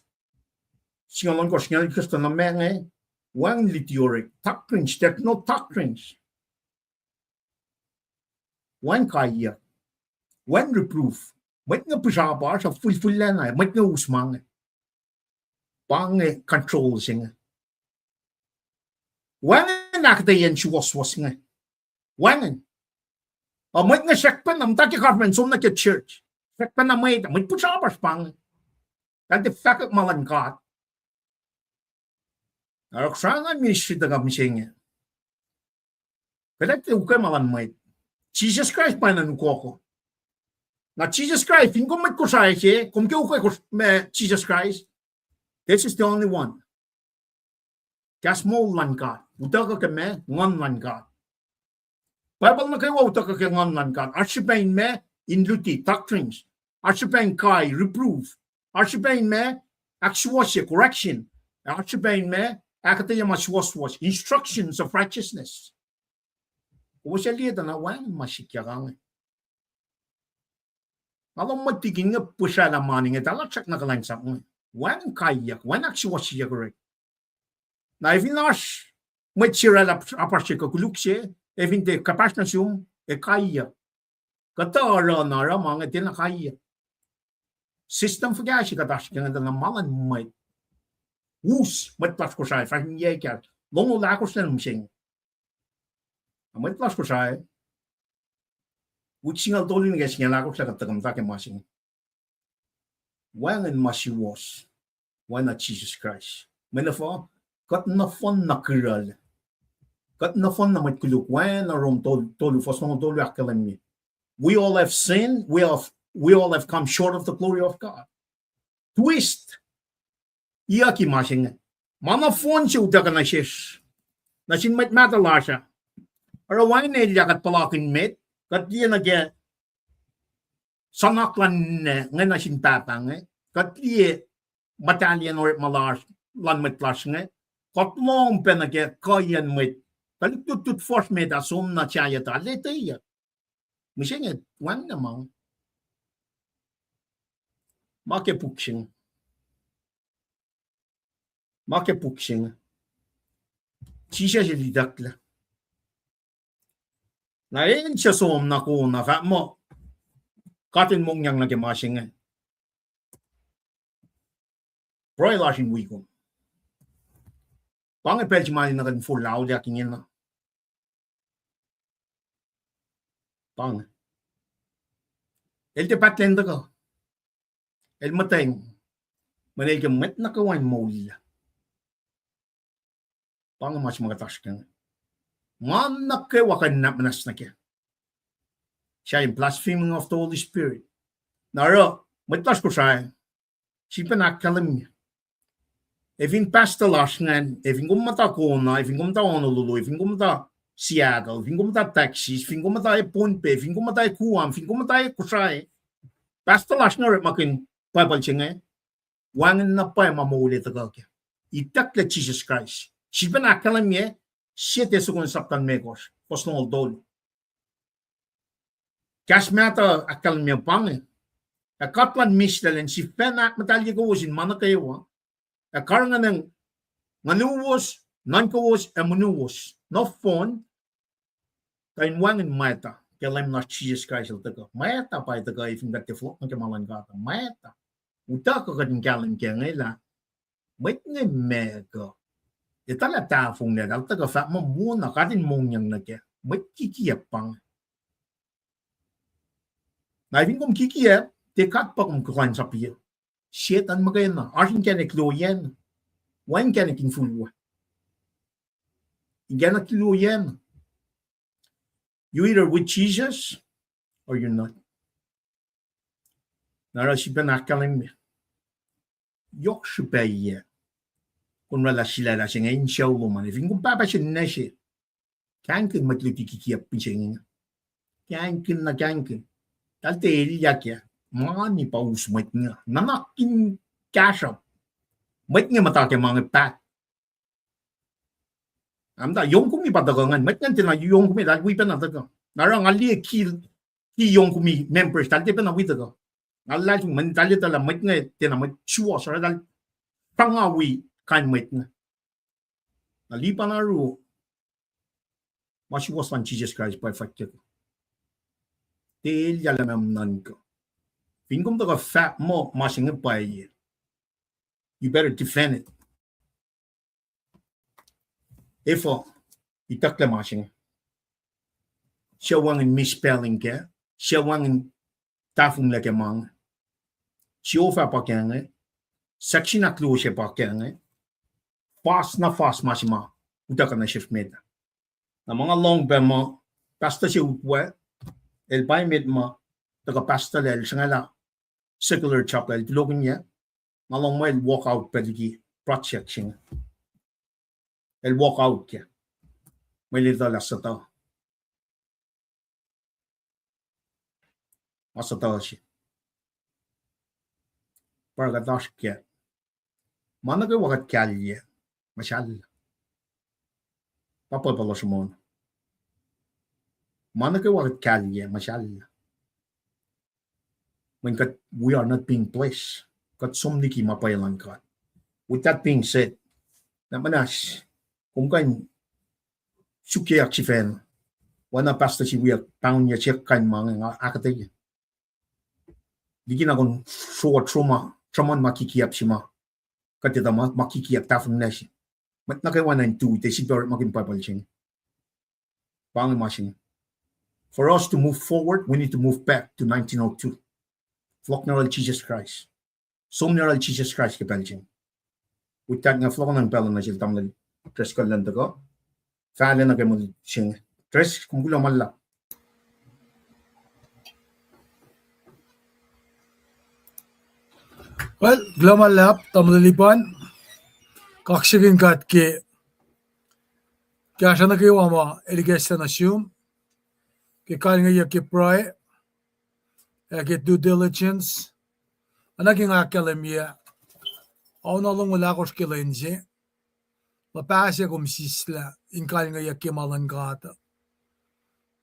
Singalon ko singal Kristo na mga one liteoric doctrines, there's no doctrines. One kaya, one reproof. May nga pusaba sa full na, may nga usmang. Pang control siya. Wangan nakita yan siwas nga. Wangan. May nga sekpan na mataki government so na ka church. Sekpan na may pusaba sa pang. Kasi fakak malangkat. Araksangan ministry da kami siya. Kaya ukay malan may. Jesus Christ pa na nukoko. Na Jesus Christ, hindi ko may kusay siya, kung kayo ukay Jesus Christ, this is the only one. Kas mo langkat. Uta ka kami, ngon langkat. Bible na kayo uta ka kaya ngon langkat. Arsipain me, inluti, doctrines. Arsipain kai, reproof. Arsipain me, akswasya, correction. Arsipain me, akataya maswaswas, instructions of righteousness. Kung siya liya na, wala masikyagang. Alam mo, tiging nga po siya naman nga, talatsak na kalansak mo. Wala kayak, wala akswasya correct. Na evinash, may tsira apasya kakuluk siya, evinte kapas na siyong, kaya. Katara na mga tinakaya. System for siya katas kaya nga na malan may. Us, may plas ko siya, fahing yekar. Longo lakos na naman siya. May plas ko siya, singal tolin nga siya lakos na katagamta kaya masing. Wangan masiwas, wana Jesus Christ. May na fa, kat na fon na kiral. Kat na fon na may kuluk, wana rom tolu, fos mga tolu akalan mi. We all have sinned, we all have come short of the glory of God. Twist. Iyaki masing. Mana fon siya uda ka na siyas. Nasin may matala siya. Araway na ilya kat palakin met. Kat diya nagya sanaklan nga nasin tatang. Kat diya batalyan or malas lan met las nga. Kat long pa nagya kayan met. Talik tutut force met asum na siya yata. Leta iya. Misya nga, wang namang. Makipuksing. Siya siya didakla. Ngayon siya som na ko na ka mo. Katin mong niyang nagimasing. Proy lasing wikong. Pangit pwede mali na kan full lao di aking yun na. Pangit. El te patlenda ka. El mateng. Manay ka met na kawan mo lila. Pang mas magatas ka. Manak kayo wakan na manas na kaya. Siya yung blaspheming of the Holy Spirit. Naro, matlas ko siya. Siya panakalam niya. Evin pastalas ngan, evin kumata Kona, evin kumata Honolulu, evin kumata Seattle, evin kumata Texas, evin kumata Ponpe, evin kumata Guam, evin kumata Kusay. Pastalas nga rin makin Bible siya nga. Wangan na pa yung mamaulit agad kaya. Itakla Jesus Christ. Siya panakalam niya, 7 segundos saptan megos. Posnol dolo. Kasmata akalam niya pangin. Akatlan misdalen si penak matalya ko wasin mana kayo. Akar nga ng manuwas non ko was emunuos no phone kain wangin mata kelem na Jesus Christ to mata pa to ka if ngatte flok ng kamalan ka mata uta ko kadin kalem kengela met nge me ko itala ta fung ne dal to ka fa mo na kadin mong yang na ke met kikiap pang na vin kom kikiap te kat pa kom kwan sa pia Setan magana arhin kene kloyen wan kene kin fulwa igana kloyen you either with Jesus or you're not. Nara si penakalim yok shupeye kun wala sila la singa in show lo man ifin kun papa sin neshi kankin matluti kikiap pinsingin kankin na kankin talte yakya mani paus matnya nanakin cash up matnya matake mga pat amda yung kumi padagangan matnya tina yung kumi dal wi penataga nara ngali ki yung kumi members talte pena wi taga nalla chung man talte tala matnya tina mat chuo sara dal pangawi kan matnya nalipa na ru was on Jesus Christ perfect tel yalam nan ko Pinkum to fat mo mashing by you. You better defend it. If itakla mashing. Shawang in misspelling ke. Shawang in tafung like a mang. Shiofa pakenge. Section na close pakenge. Fast na fast mashima. Utaka na shift meda. Na mga long bemo. Pasta siya upwe. El bay med mo. Taka pasta lel sangala. Secular chapel logan niya malong mo el walk out pedigi project sing el walk out kya may lito la sa to siya para dash kya mana ko wakat kalye masyal papapalo simon mana ko wakat kalye masyal when we are not being blessed. Kat somniki mapailan ka. With that being said, namanas, kung kan sukiyak si Fen, wana pasta si Wiyak, pound niya siya kan mga akatay. Di ginakon short trauma makikiyap si ma. Katita makikiyap tafang na siya. Mat nakaiwan na ito, ite si Dorit makimpapal siya. Pangin masing. For us to move forward, we need to move back to 1902. Flock na Jesus Christ. Som na Jesus Christ ke Belgium. With that nga flock ng pala na sila tamang tres ko lang ko. Fala na kayo mo siyang tres kung gulo malak. Well, global lap tamlilipan kaksigin kat ke kaya siya na kayo ama eligesa na siyum ke kaya nga ke pray get due diligence. Anaging akalemia. Ona long wala ko skilenje. Mapasya kum sisla inkal nga yakimalan gata.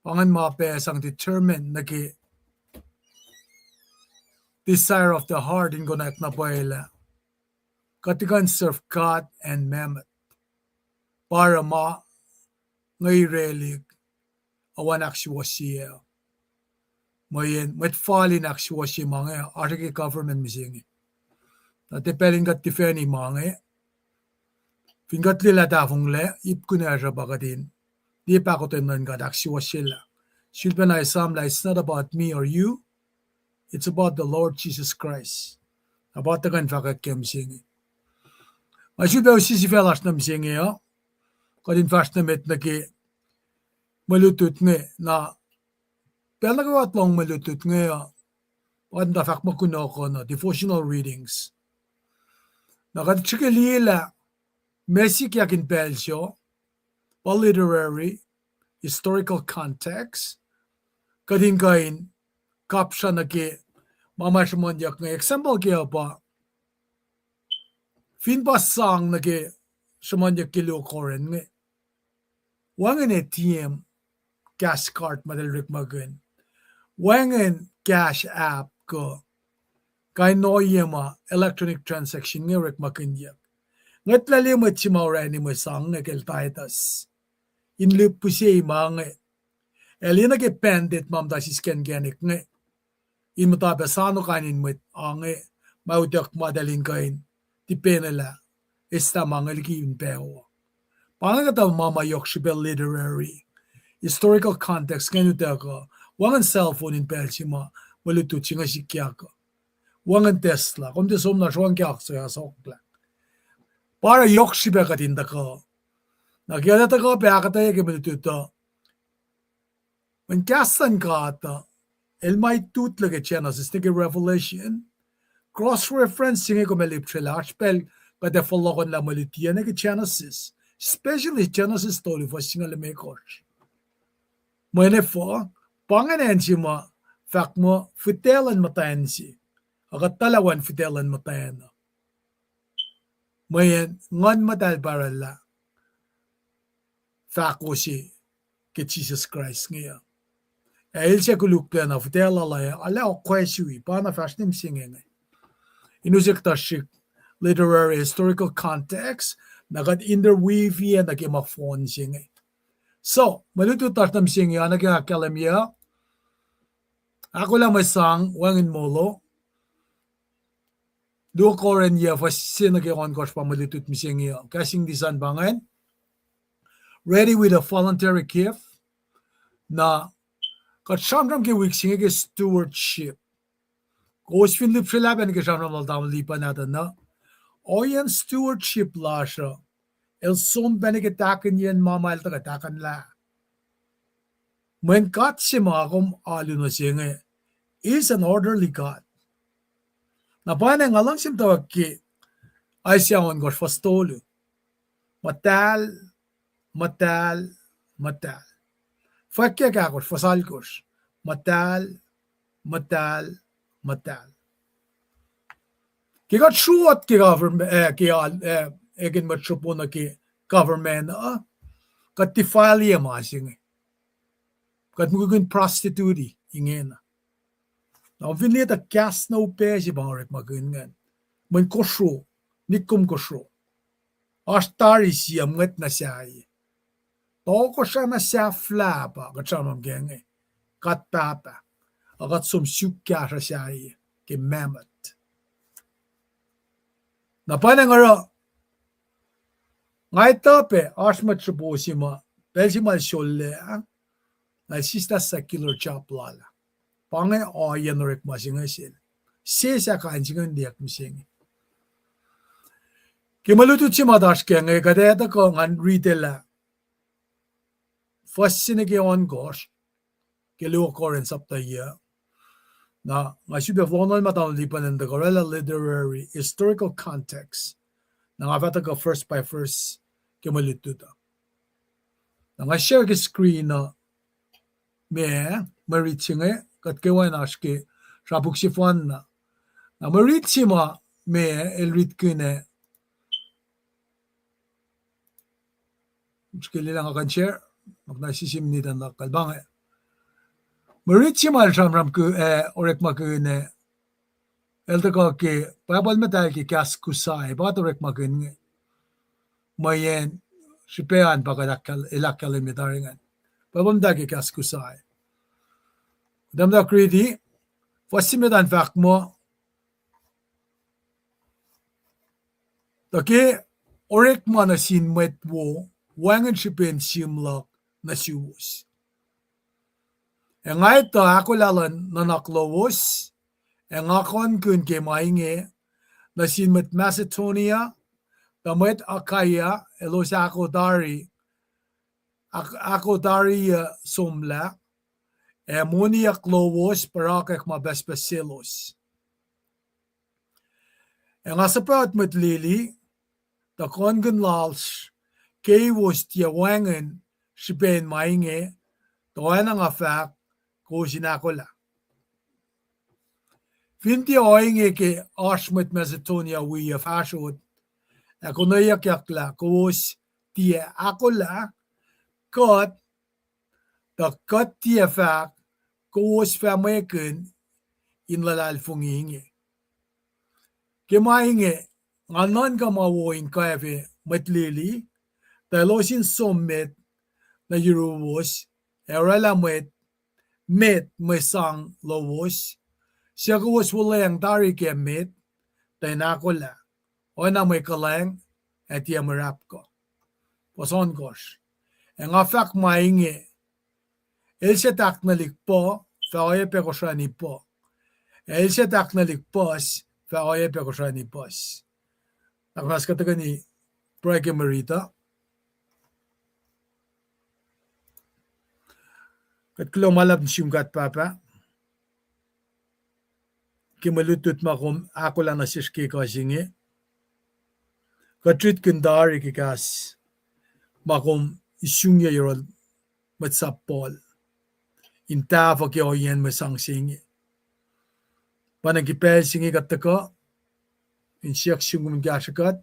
Pangan mapesang determined na ki desire of the heart in gonak na paela. Katigan serve God and Mammon. Para ma ngay relig awan aksywasiya. Mayen met fali naksywasi mga artike government misingi. Nate peling kat tifeni mga fingat lila tafung le ip kunasya bakatin. Di pa ko tenan kat aksywasila. Shilpan ay samla, it's not about me or you. It's about the Lord Jesus Christ. About the kan fakat kem misingi. Masyubaw sisifelas na misingi yo. Kadin fast na met na ki malutut nge na pero nagawat long malutut nga wanda fak makuno ko na devotional readings. Nakatsikilila mesik yakin pelsyo literary historical context kadin kain kapsya na ki mamasyaman yak nga example kaya pa finpasang na ki saman yak kilo koren nga wangan ATM gas card madalrik magun wangan cash app ko kay noyema electronic transaction nga rek makanyak ngat lali mo chimaura ni mo sang kel Titus in lup pusi mange elina ke pendit mam da sisken genik nge in mata besano kanin mo ange maudak madalin kain ti penela esta mangelki in peo pangata mama yokshibel literary historical context kenu ko wangan cell phone in pelchima malutu chinga sikya ko wangan Tesla komte somna shwan kyak so ya sokla para yokshibe ka tinda ko nagyada ta ko peakata ye ke malutu to when kasan ka ta el mai tut lage Genesis ke Revelation cross referencing ko melip chela spell ka de follow kon la malutia ke Genesis especially Genesis story for single me coach Mwene fo, panganen si mo, fak mo, fitelan matayan si. Akat talawan fitelan matayan. Mayan, ngon matal para la. Fak ko si, ke Jesus Christ ngayon. Il siya kulukla na fitela la, ala o kwesiwi, pa na fashnim singing. Inusik tashik, literary historical context, nagat interweave yan, nagimafon singing. So, maluto tasnam singing, nagkakalamya, ako lang may sang, wangin molo, do koren ya fasin nag on course pamalitut mising ya kasing disan bangan ready with a voluntary gift na katsamram ke week singe ke stewardship kos finlip shelaben ke samram al dam lipa natin na oyan stewardship la siya el som benike taken yan mama el takan la when kat si makom alu no singe is an orderly God na paano nga lang sim tawag ki ay siya on course fastolo matal matal matal fakya kakos fasalkos matal matal matal kigat shuot ki government ki egin matchupuna ki government kat tifali masing kat mugun prostitute ingen na vineta kas no pe si bangrek magungan men kosho nikum kosho astari siam ngat na sai Toko siya na siya flapa katsamam genge katata agat som sukya siya ke mammoth na panangaro ngai tape asmat subosima belsimal sholle na sista secular chaplala pange oyan rek masinga sil sesa kanjingan diak mising kimalutu chima dash kenge kadeta ko ngan ritela Fascine ke on gosh, ke leo koren sapta ya. Na ngayon be flonal matang lipan in the gorilla literary historical context. Na nga fata ka first by first ke malututa. Na nga share ke screen na me maritsinge kat kewan aske rapuk sifan na. Na maritsima me elrit kine. Skili lang akan share. Magnasisim ni dan kalbange. Maritsima ramram ku orek makune elta ko ke papal metal ke kas kusai ba orek makune mayen sipean pagadakal elakal metaringan papam da ke kas kusai damda kredi fasimedan fak mo take orek manasin met wo wangan sipen simlak na siwus engay ta ako lalan nanaklowos engakon kun ke mainge nasin met Macedonia tamet Akaya elos ako dari somla monia klowos parakek mabespesilos engasapat met lili ta kongen lals kay was tia wangen sipen mainge toana nga fak ko sinakola Finti oinge ke Ashmet Macedonia we of Ashot ako nayak yakla kos tia akola kot the kot tia fak kos fameken in lalal funginge kemainge nganon ka mawoin kaive matlili talosin sommet na yuruwos erala met sang lowos siagwas wulayang dari ke met tainakola ona may kalang at yamarap ko poson kosh ang afak mainge else tak nalikpo faoye pe koshani po else tak nalikpos faoye pe koshani pos takmas katagani Prake Marita kat klo malap simgat papa kimalutut makom ako lang nasiske ko singe katrit kendari kikas makom isungya yorol matsapol inta fa ki oyen masang singe panagipel singe katako in siyak sungum gashakat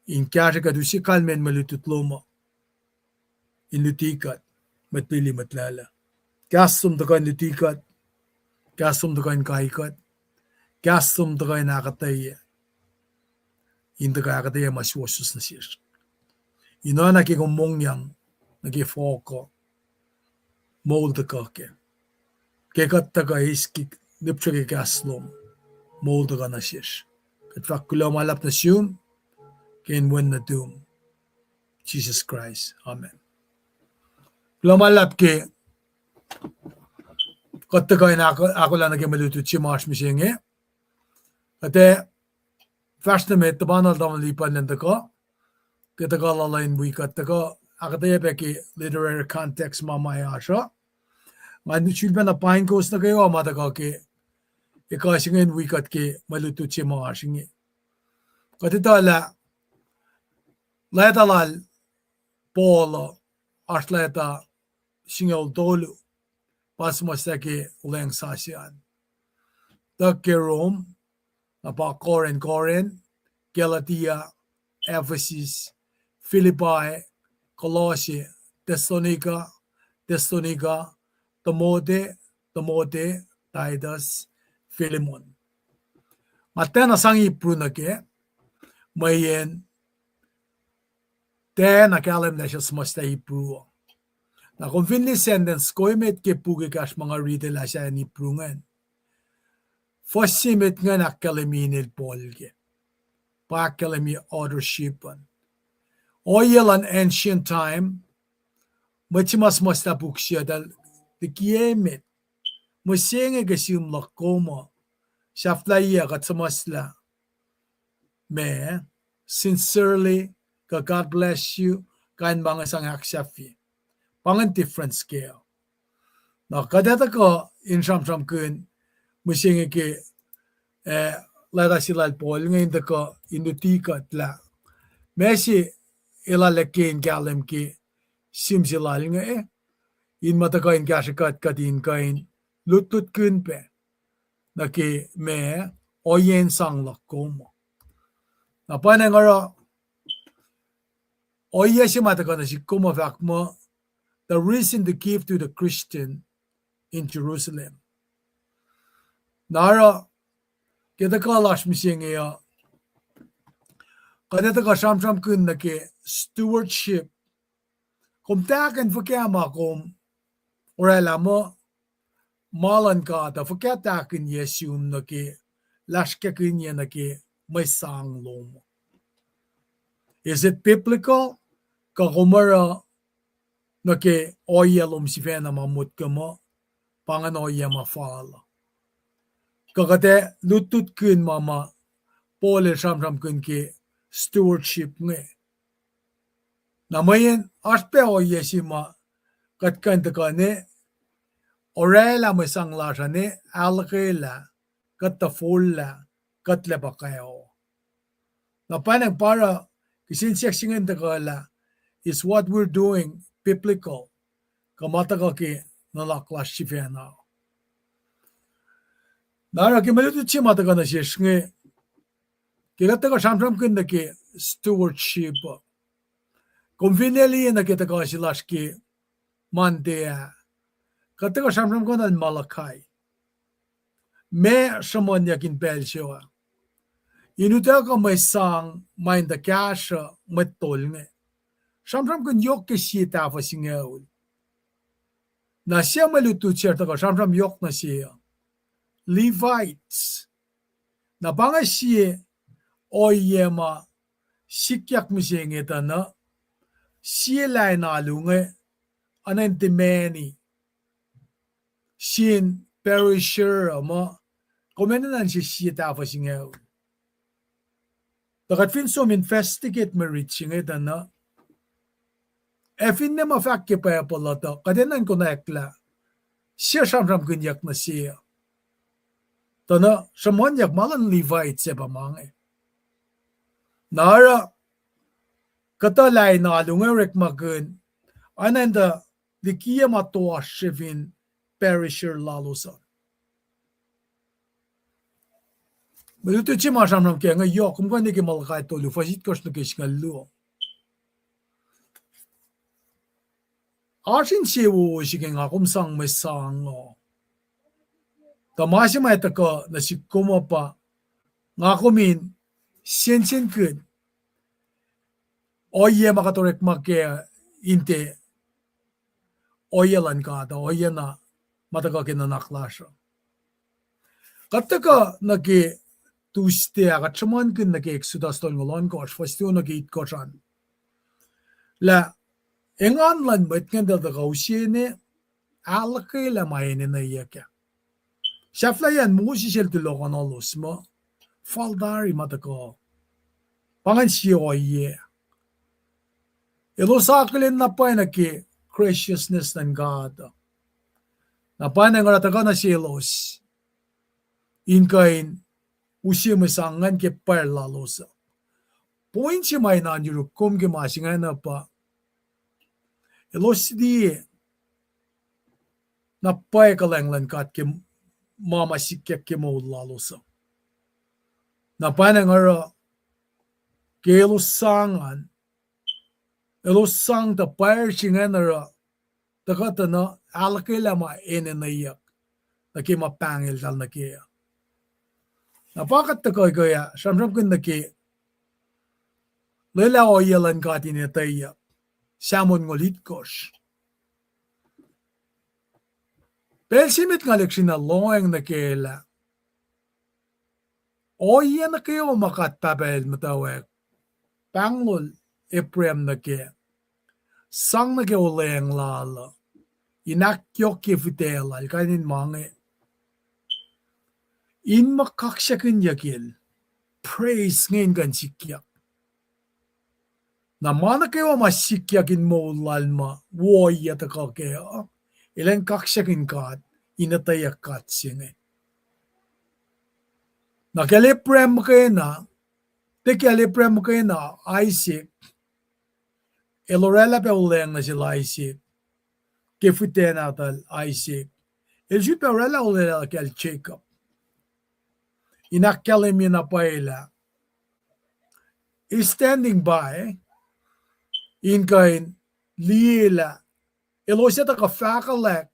in gashakat usikal men malutut lomo in lutikat matpili matlala kasum dakan lutikat kasum dakan kaikat kasum dakan nakataya in dakan maswosus na siya ino nakigumong yang nagifoko mold kake kekat taga iski nipchage kaslom mold ka na siya kat fakulo malap na siyum ken wen na doom Jesus Christ amen lumalap ke kattaga ina ako lang nagimalutut si Mars misinge ate first na met tabanal daman lipan lang tako kataga lalain bui kattaga akataya peki literary context mamaya asya ngan chilban na pain kos na kayo amataga ke ikasingin bui kat ke malutut si Mars inge katitala laetalal polo asleta singol dolu pasmastake uleng sasian takke Rome napa Corinth Galatia Ephesus Philippi Colossae Thessalonica Timote Titus Philemon matena sangi prunake mayen te nakalem na siya smasta ipruo na conveniently sentence koimet ke pugikas mga ridela siya ni prungan fosimet nga nakalaminil polge pakalami ordershipan oyelan ancient time machimas masta buksya dal dikiemet masenge gasim lakoma shaflaya katsamasla me sincerely God bless you kan mga sang aksafi pangan different scale na kadata ko in sam kun musinge ke lada silal pol ngayon ko inutika tla mesi ilalakin galem ki simsilal nga in matakain kashakat kadin kain lutut kun pe na ki me oyen sang lakomo na panangara oye si matakana si kumafakmo the reason to give to the Christian in Jerusalem. Nara kita kalash misingeya kadeta ka sam kun na ke stewardship kum taken fakama kum orela mo malan ka ta fakata kun yesum na ke lashke kun na ke may sang lom. Is it biblical? Ka kumara na ke oyelom si fena mamut ka mo pangan oya mafala. Kakate lutut kun mama pole sam kun ke stewardship nge. Namayin aspe oya si ma katkanta ka ne orela masang lasha ne alakela katafulla katleba kayo. Napanang para kisinsiyaksingin takala is what we're doing biblical. Kamata ka ki nalaklas si fena. Nara kimalutu chi mata ka na siya nge kilata ka sam kun na ki stewardship. Conveniently na kita ka silas ki mantea. Kata ka sam kun na malakay. Me samon yakin bel siya. inuta ka may sang mind the cash matol nge samsam kun yok ke si ta fa singaul na siya malutu certa ka samsam yok na siya Levites na banga siya oyema sikyak misenge ta na siya lai na lunge anan timeni sin perisher ama komenan siya ta fa singaul takat fin som investigate me reaching it na efin ne mafak ke pa palato kadenan ko na ekla siya samsam kunyak na siya tana samon yak malan Levite se pamange nara katalay na lungerek magun ananda dikia matoa shivin perisher lalusa belutu chima samsam ke nga yok kumkan ni ke malkai to lu fasit kos no ke skallu Arsin siwo sigeng akum sang may sang o. Tamasi may tako na si kumapa nga kumin sen kun oye makatorek make inte oye lan kada oye na mataka kinanaklasyo. Kataka naki tuste akatsaman kun naki exodus tol ngolon kosh fastiyo naki itkoshan. La engan lan bet ngenda da gausine alakay la mayene na iyakya. Siyaflayan musi siyel tulokan olos mo. Faldari matako. Pangan siya oye. Ilo sa akalin na pa na ki graciousness ng God. Na pa na nga rataka na siya los. Inkain usiya masangan ke par lalosa. Point siya may nanjurukum ke masingan na pa. Ilos di na pay kalanglan kat ke mama sikyak ke mo lalosa. Na panang ara ke ilosangan ilosang ta pay singan ara takata na alakila ma ene na iyak na ki mapangil tal na kiya. Napakat takoy kaya samsam kun na ki lela o yalan katin ita iyak samon ngolit kosh. Pelsimit nga leksin na loeng na kila. O yan na kayo makatpapel matawag. Panglol Ephraim na kaya. Sang na kayo leeng lala. Inakyok kifitela. Kanin mange. In makaksyakin yakil. Praise ngayon kan sikyak. Na mana kayo masikyakin mo lalma. Woy yata ka kaya. Ilan kaksyakin kat. Inatayak kat singe. Nakaliprem kayo na. Tekaliprem kayo na. Isaac. Elorela pa uleng na sila Isaac. Kifute natal Isaac. Elju pa urela ulela kal Jacob. Inakalim yun na pa ila. Is standing by. In kain lila. Elosya ta ka fakalek.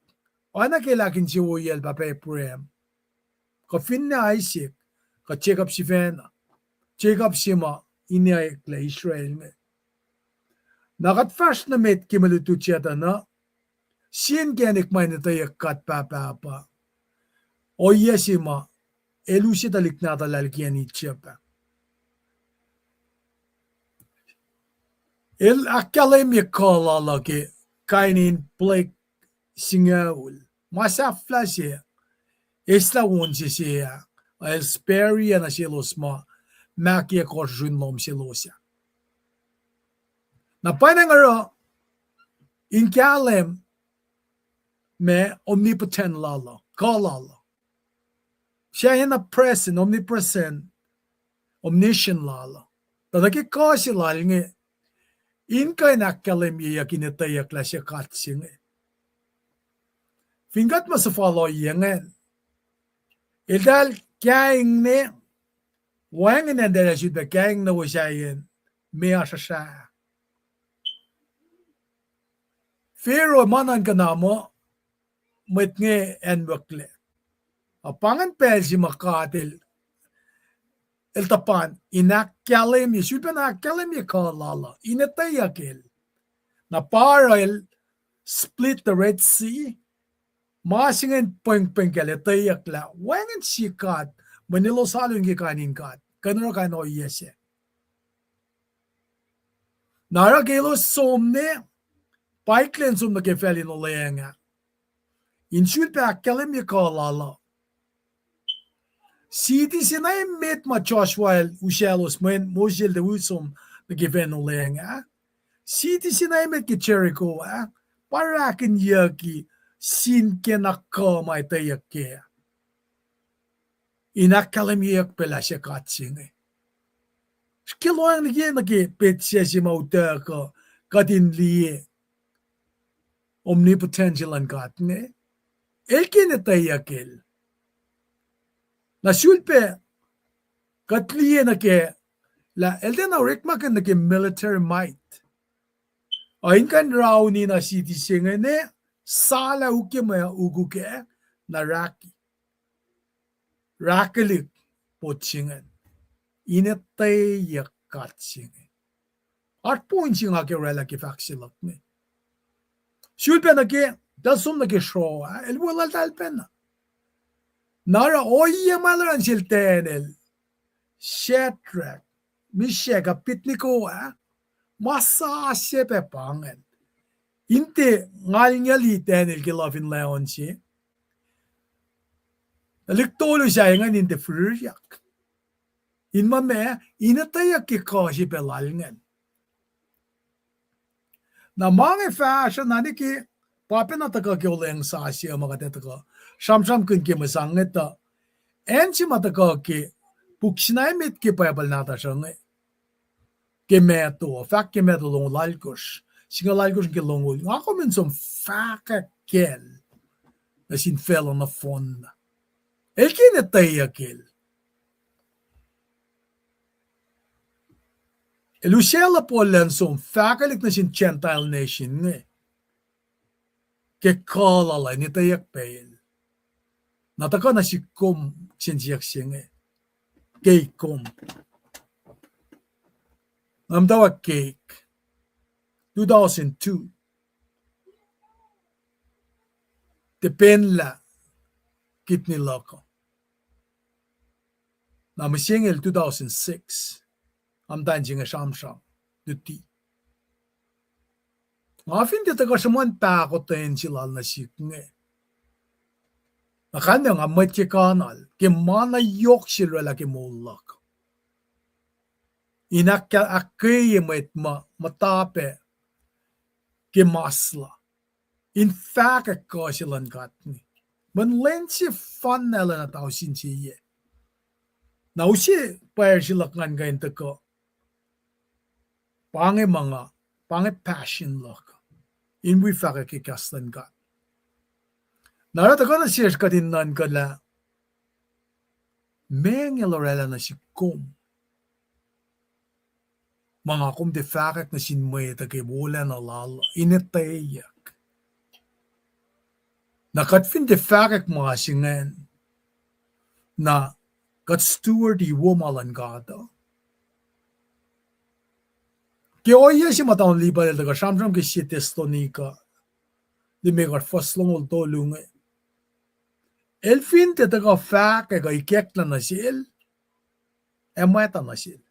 Ana kailakin si Uyel pa Ephraim. Ka fin na Isaac. Ka Jacob si Vena. Jacob si ma. Inayak la Israel nga. Nakatfas na met kimalutu tiyata na. Sien kenik may natayak kat pa. O yes si ma. Elusi talik na talalkian itiyapa. El akalim yakala lagi. Kainin Blake singaul. Masafla siya. Isla won siya. El speria na silos ma. Makia korjunlom silosya. Na panangaro. In kalim. Me omnipotent lala. Kalala. Siya yan na present. Omnipresent. Omniscient lala. Tadaki kasi lala nga. In kay nakalim iya kinitayak la siya katsing. Fingat mo sa follow yangan. Idal kyaing ne. Wangin na dala siya kyaing na wasayin. Miya siya. Pero manan ka na mo. Mit nge enwakle. Apangan pel si makatil. el tapan inakkalemi sulpen akkalemi kalala inetayakil na para el split the Red Sea masingen peng kale tayakla wangen sikat manilo salun gi kanin kat kanro kano yese nara gelo somne paiklen sum ke felin olenga in sulpe akkalemi kalala Siti sinay met ma Joshua ushalos men mojel de usum na given olenga. Siti sinay met ki Jericho para kin yaki sin kenakka mai tayakke. Inakalam yak pela siya katsinge. Skiloang nige nage petsya si mautaka kadin liye omnipotential ang katne. Elkin tayakel. Na sulpe katliye na ke la elden na rikmakan na ke military might. Ain kan raw ni na city singene sala uke maya uguke na raki. Rakelik potsingen. Inetay yakat singen. At point singa ke rela ke faksilak me. Sulpe na ke dalsum na ke show elwala dalpen na. Nara oye malaran siltenel. Shadrach, Meshach, Abednego masa sepe pangen. Inte ngalnyali tenel kilafin leon si. Aliktolo siya nga inte furyak. Inma me inatayak ki kasi pelalngan. Na mga fashion na ki papinataka ki oleng sa siya mga tetaka. Sham kun ki masangit ta. Ensi mataka ki Pukshinay mit ki payabal nata siyang ke meto, fak ke meto long lalkos. Singa lalkos ke longol. Ako min som faka kel na sin fell on the phone. Elkin etaya kel. Elusela po lan som fakalik na sin Gentile nation nga. Ke kalala ni tayak payel. Nataka na si kum sin siyak siya nga. Keikom. Namdawa cake. 2002. Depenla kitni loko. Namasingel 2006. Amdan jinga shamsham. Duti. Ngafin dito ka samuan takot tayo silal na siknge. Nakanya nga matye kanal. Kimana yok sila laki mulak. Inakya akaya matape. Kimasla. In fact, ako silang katni. Man lensi fan nila na tao sinsiye. Nausi payar sila kan gayin tako. Pange passion lak. In we fact kikastan kat. Narata ko na siya katinan ka la. Meng ilorela na si kum. Mga kum de fact na sinmay takay wala na lala. Inetayak. Nakatfin de fact mga singan. Na kat steward iwomalan gata. Kaya oya si mataon liba daga shamsham ki si testonika. Di megar faslong ultolung Elfin te taga fact ka ikekla na sil. Emata na sil.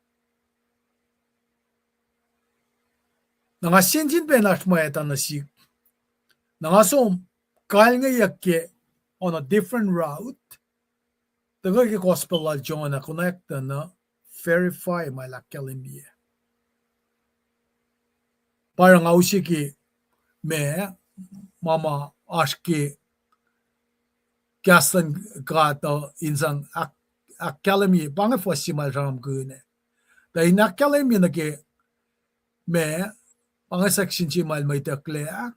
Nga sinjin penas maeta na si. Nga som kal nga yakke on a different route. Taga ki gospel la John na connecta na verify my lakalimbia. Parang ausi ki me mama aski kastan kata insang academy pange fosimal ram gune. Dahil na academy na ke me pange section chimal may taklea.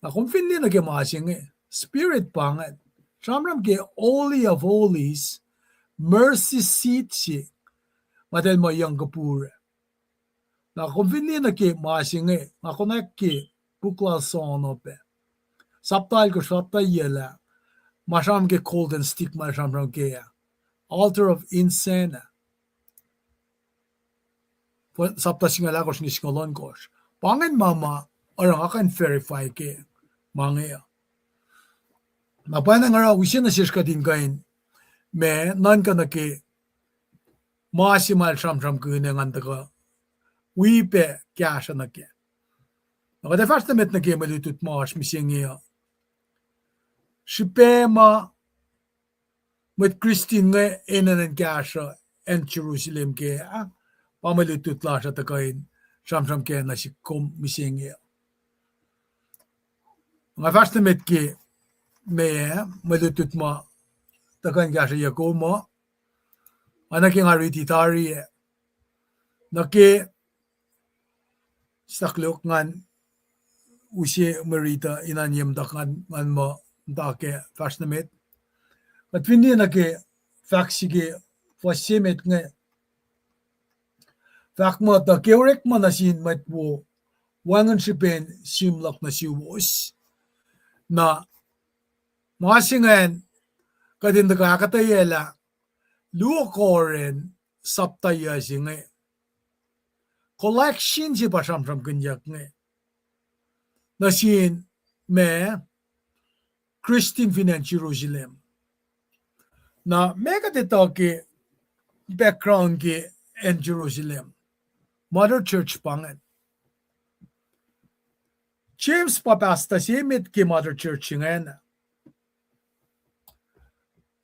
Na kung finli na ke masing spirit pange. Shamram ke holy of holies mercy seat si madal mo yang kapura. Na kung finli na ke masing ako na ke bukla sono pe. Saptal ko sapta yela. Masham ke cold and stick masham ke altar of incense Sapta singala ko siniskolon ko. Pangan mama, orang akan verify ke mangya. Napana nga raw wisin na siya din kain. Me nan ka na ke maasimal sam kune ngan ka wipe kya siya na ke. Nakada first na met na ke malutut maas misingya. Sipema met Christine nga enanan kya siya en Jerusalem ke pamalutut la siya ta kain sam ke na si kom misingya. Nga first na met ke me malutut ma takan kya siya ko mo. Anak yang hari titari nake saklok ngan usi merita inanyem dakan ngan mo dake fashnamet at hindi nake faksige fasimet nga fakmo ta keurek manasin matwo wangan sipen simlak na siwos na masingan kadin daga katayela luokoren saptaya singe collection si pasam kenjak nge nasin me Christian Finance Jerusalem na mega ke background ke en Jerusalem Mother Church pangan James papasta simit ke Mother Church ngayon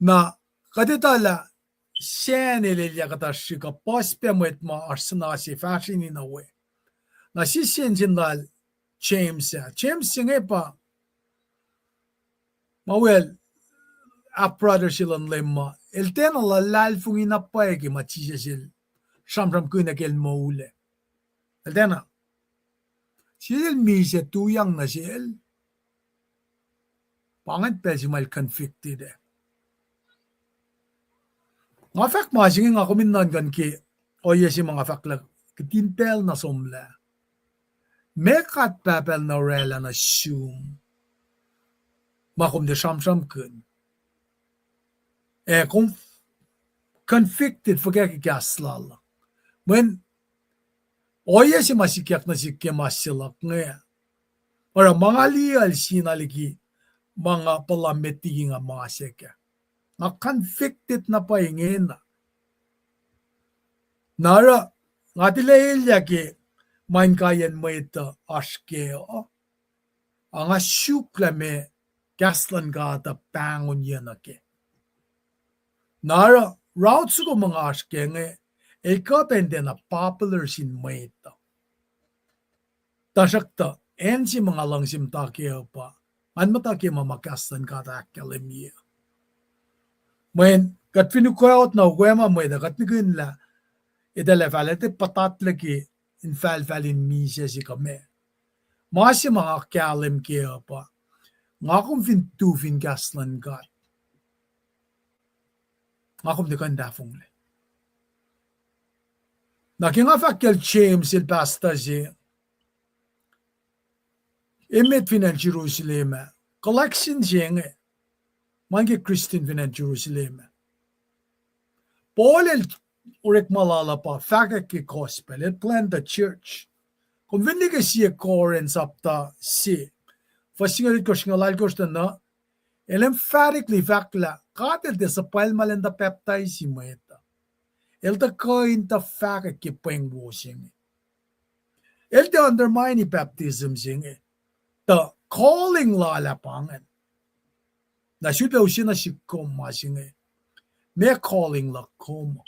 na kaditala siya nililya katashi ka pospe met ma arsana si fashion in a way. Na si sinjindal James singe pa mawel a brother silang lemma. El tena la lal fung inapay ki machisya sil sam kuna kel maule. El tena sil mise tuyang na sil pangat pesimal convicted Nga fak masing nga kuminan kan ki o yesi mga faklag kitintel na somla. Mekat papel na rela na siyum. Makum de sam kun. Kung convicted for kaya kiaslal. When o yesi masikyak na sikya masilak nga. Para mga liyal sinaliki mga palameti nga masika. Na convicted na pa ingin na. Nara, nga tilayilya ki main kayan mo ito askeo. Ang asyukla me kaslan ka ata pangon yan na ki. Nara, route ko mga aske nga ikapende na popular sin mo ito. Tasakta, en si mga langsim takeo pa. An matake mamakaslan ka ata akalimia. When kat finukawat na huwema mo ito, kat nagin la, idala valete patatla ki in falin misya si kame. Masya mga kalim kaya pa. Nga kong fintufin kaslan kat. Nga kong dikanda fong le. Nakinga fakkel James il pasta si Imet finan Jerusalem. Collection siya nga. Mange Christian finan Jerusalem. Paul el urek malala pa fakak ki gospel el plant the church. Kung hindi ka siya koren sapta si fasingalit ko singalal ko siya na el emphatically fakla katel de sa palmalan da peptay si moeta. El ta koin ta fakak ki pengwo siya. El ta undermine baptism siya. Ta calling lalapangan. Na siya daw siya na si koma siya. May calling la koma.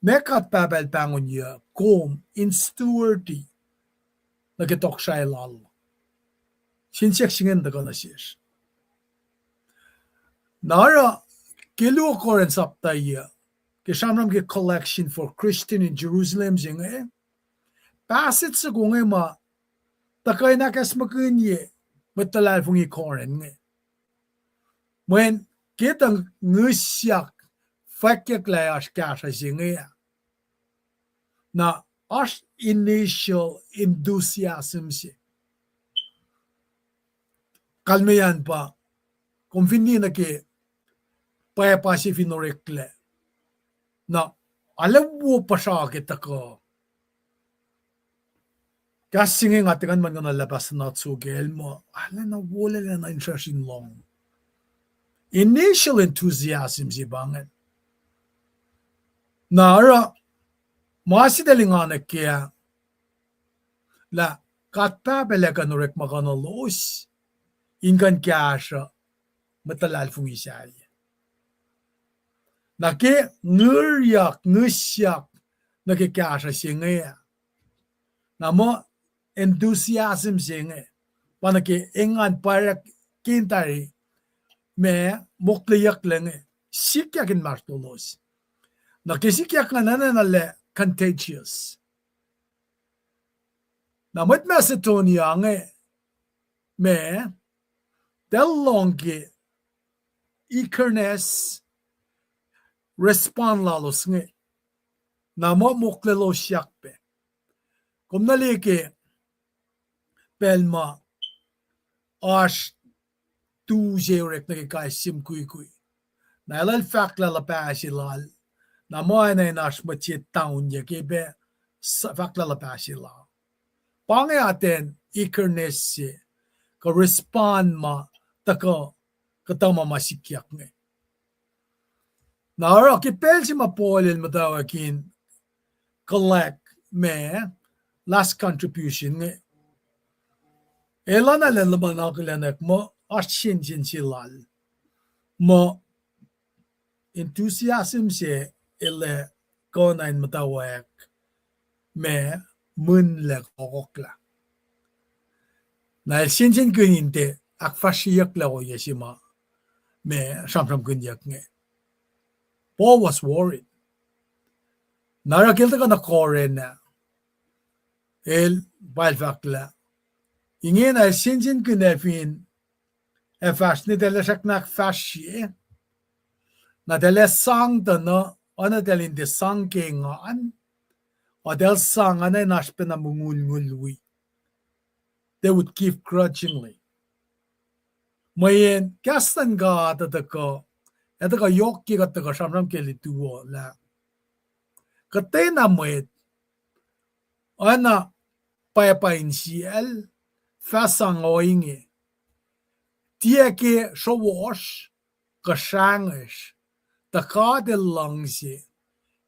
Mekat babel bangon niya kom in stewardty nagitok siya ilal. Sinsiyak singin daga na siya. Nara kiluwa ko rin sapta iya kisamram ki collection for Christian in Jerusalem siya pasit sa kung ma takay nakas makunye matalal fung ikoren nga. When kitang ngusyak fakyak layas kasa siya na as initial enthusiasm siya. Kalmayan pa, kung hindi na ki payapasi finorekle na Alawo pa siya kita ko. Kasi nga tingnan man nga nalabas na tsugel mo, na wala na interest in long. Initial enthusiasm si bangan. Nara, masidalinganak kaya, la katpabela ka nurek makanolos, ingan kaya siya, matalal fung isay. Naki nguryak, ngusyak, nakikaya siya singaya. Namo, enthusiasm singa, panaki ingan parak kintari, me mukliyak lang sikyakin martulos. Nakisikyak nga nananale contagious. Namut Macedonia nga me delongi eagerness respond lalos nga. Namo muklilo siyakpe. Kung naliki pelma ash tu jerek nakikaisim kuy. Nailal fakla la pasilal. Namo ay nash machit taon ya kibe fakla la pasilal. Pangi atin eagerness si ka respond ma taka katama masikyak nga. Nara kipel si mapolil matawakin collect me last contribution nga. Elan na laman nakilanak mo ashin silal. Mo enthusiasm si ele konain matawak me munlek okokla. Na sin kuninte ak fashiyak la ko yesima me samsam kunyak nga. Paul was worried. Narakilta ka na koren na el balfakla. Ingen ay sin kunefin efas ni delesak nak fashi na dele sang no ana delin de sang kengaan o del sang ana nashpe na mungul-ngulwi. They would give grudgingly. Mayen kastan ga tatako ito ka yokki ka taka samram kelituo la katena moed ana payapain siel fasang oinge tieke showosh kashangish takade langsi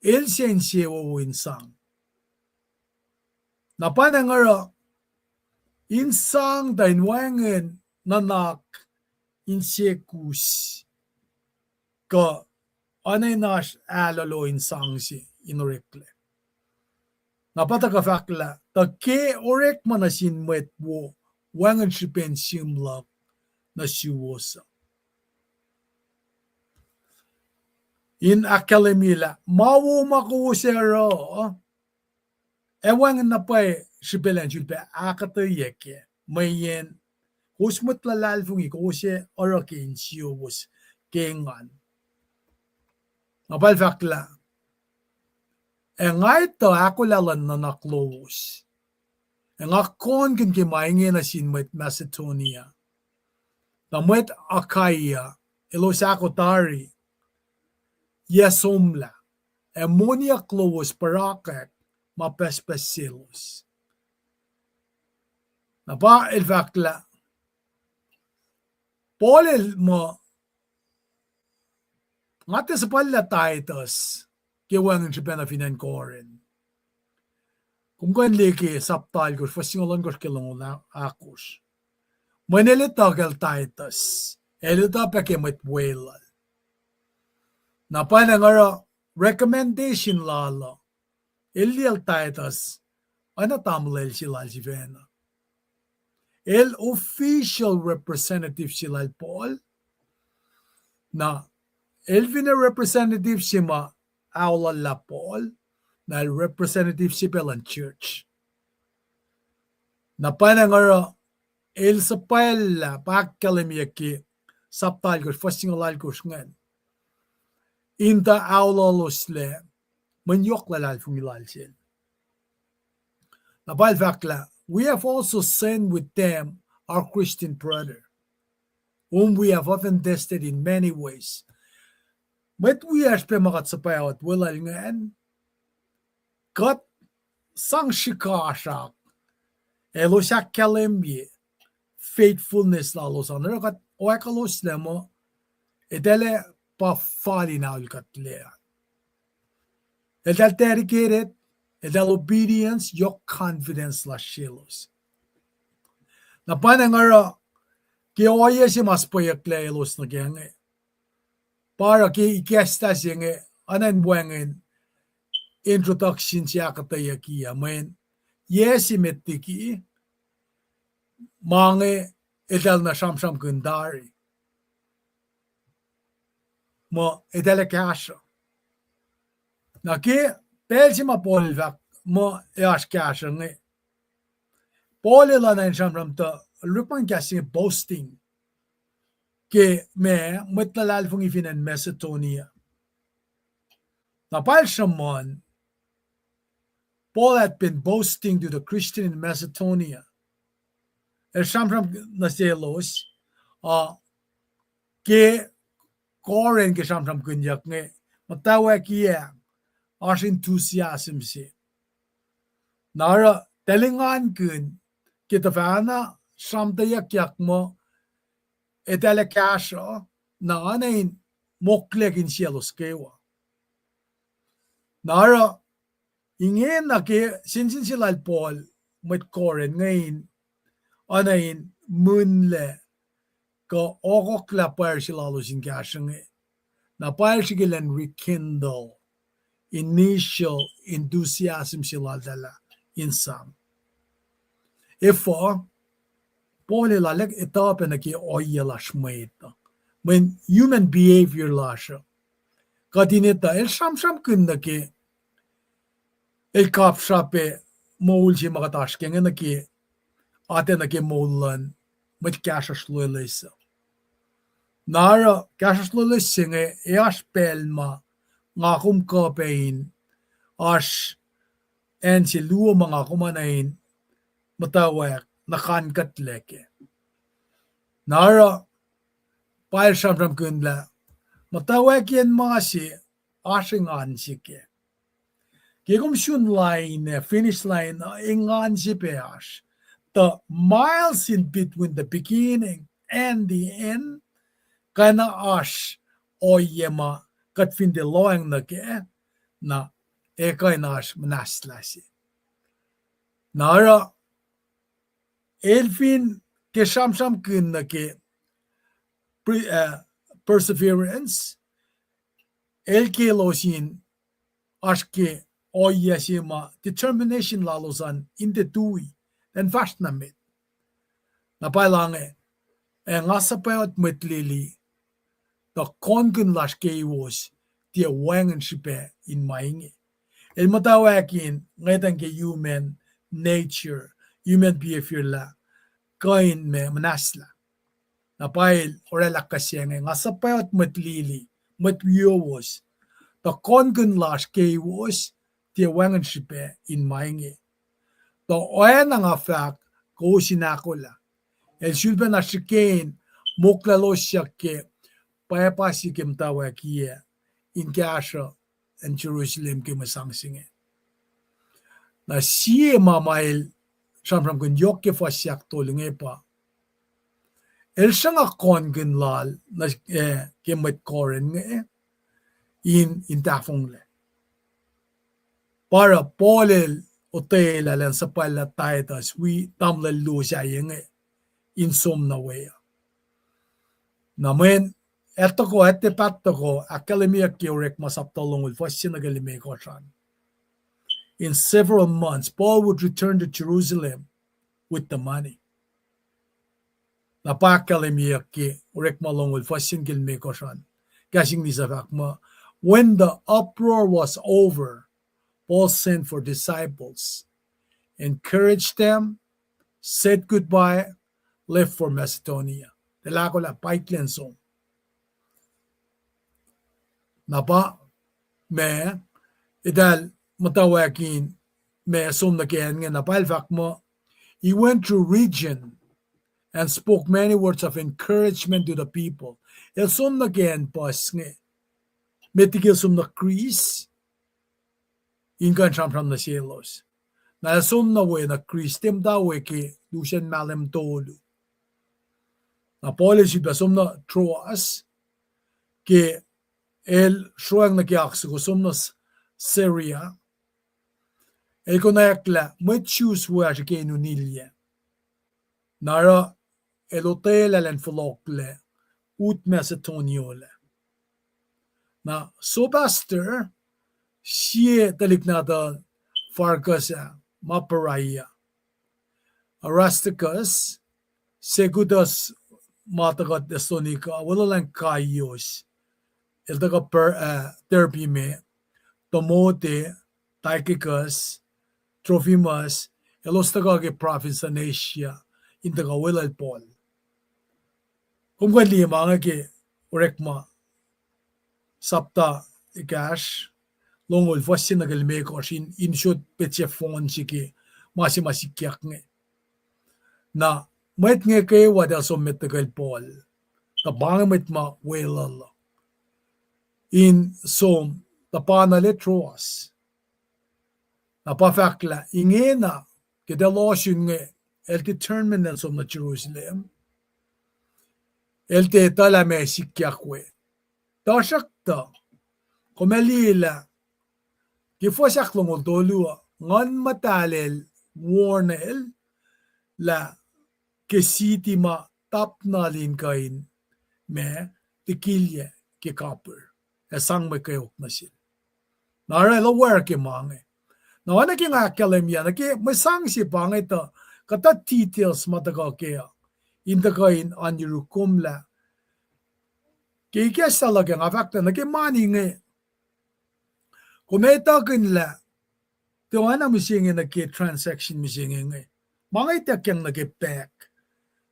ilsensie wo insang napanangara insang dainwangen nanak insiekus ka anay nash alalo insang si inurekle napataka fakla ta ke orek manasin met wo wangan shipen simlak na siwosa in akalemila mawo makuusero ewangan na pa'y shipelan shilpe akata yeke mayen husmut lalal fungi kuse orakin siwos kengan napal fakla engay to ako lalan na naklose engakon kin kimaingin na sinmet Macedonia namet Akaya Elosakotari yesomla ammonia close parakak mapespesilos napa el fakla polel mo ngate sa pala taitos kiwangan siya penafinan koren kung kung liki saptal ko fasingolan ko kilong na akos manelita kel taitos elita pa kemet wela napanangara recommendation lalo ilial taitos ana tamlel silal si vena el official representative silal Paul na Elvina representative sima aula la Paul na representative si Pelan Church. Na panangara el sa pala pagkalimiyaki saptal ko fasingolal ko ngan. Inta aula losle manyok lalal fungilal sil. Na palfakla we have also sent with them our Christian brother whom we have often tested in many ways. But we are spemakatsapayaw at walal ngan kat sang shikashak elo shakalemi faithfulness la lo san kat oekalos lemo edele pa fali na ulkatle edel dedicated edel obedience your confidence la shilos na panangara ki oye si mas poyekle los na genge para ki ikesta singe anan buengin introduction siya kataya kiya men yesi metiki mange edel na sham gundari mo edele kasha na ki pelsi ma polvak mo eas kasha nge polila na sham ta lukman kasi boasting ke me mutlalal fung ifin in Macedonia na pal shamon Paul had been boasting to the Christian in Macedonia. Sham na selos ke koren ke sham kunyak nge matawa kiya as enthusiasm si nara telingan kun kita fana sham tayak yak mo etele kasha na anain moklek in selos kewa nara ingin na ke sinsin silal Paul met koren ngain anain munle ko okok la par silalo sin kashange na par sigilan rekindle initial enthusiasm silal dala in some ifo Paul lalek etape na ki oyela shmeita when human behavior lasha katineta el sham kun na ke el kap shape moul si makatash kenga na ki ate na ke moulan met kasha shloelesa nara kasha shloelesa nge eas pelma ngakum kapein as en si luo mga kumanain matawak nakan katleke nara pail sham kunla matawak yen mga si asingan si ke Kegum shun line, finish line, ingan si peas. The miles in between the beginning and the end, kana ash oyema kat fin de loang na ke na ekay na ash manaslasi. Nara elfin ke sham kun na ke perseverance el ke losin ash ke oyesima determination lalosan in the tui den fastnamit na pailange ngasapayot metlili the kongun las was the wangen shipe in mainge el matawakin ngaitan ke human nature human behavior la kain me manasla na pail orela kasyenge ngasapayot metlili was the kongun las was the wangen shipe in mainge the oen nga fak ko sinakola el shulben na shikein moklalo shakke payapasi kem tawa kiye in kasha and Jerusalem kem sangsinge na sie mamail shamram kun yokke fa syak tolunge pa el shanga kon gun lal na kem met koren nge in tafongle para polel hotel alan sa pala taitas we tamla lusa yenge in som na way namen eto ko ette patto ko academia kiorek masaptolong ul fasinagalime ko shan in several months Paul would return to Jerusalem with the money na pa academia ki orek malong ul fasingalime ko shan kasing ni sa fakma when the uproar was over Paul sent for disciples, encouraged them, said goodbye, left for Macedonia. Telako la paiklen song. Napa me idal matawakin me som na ken nga napal mo. He went through region and spoke many words of encouragement to the people. El som na ken pas nge metigil som na Greece ingan sham na sielos. Na sum na we na Christem da we ke Lucian malem tolu. Na policy da sum na troas ke el shruang na kiaks ko sum na Syria. E ko na yakla mo choose we as ke nunilya. Nara elotel alen folokle ut Macedoniole. Na Sobaster sie taliknada Fargasa Maparaya. Arasticus Segudas matagat Estonica wala lang kayos. El taga terpime Tomote Tychicus Trophimus elos taga ke province sa Asia in taga wala Paul. Kung kali mga ke urekma sapta ikash longol fasin nagalme ko sin inshot petse phone siki masikyak nge na met nge ke wada so met tagal Paul ta bang met ma welal in som ta panale troas na pafakla ingena ke de losin nge el determinants of Jerusalem el te tala me sikyakwe ta shakta komelila ki fosak longol dolua ngan matalel warnel la ke city ma tapna lin kain me tikilye ke copper esang me kayok na sil nara lo wer ke mange na wana ki nga kalemya na ke masang si pangai ta kata details mataga ke in the kain anirukum la ke ke salaga nga fakta na ke mani nge kumeta kin la to ana mising na ke transaction mising nge mangai ta kyang na ke pack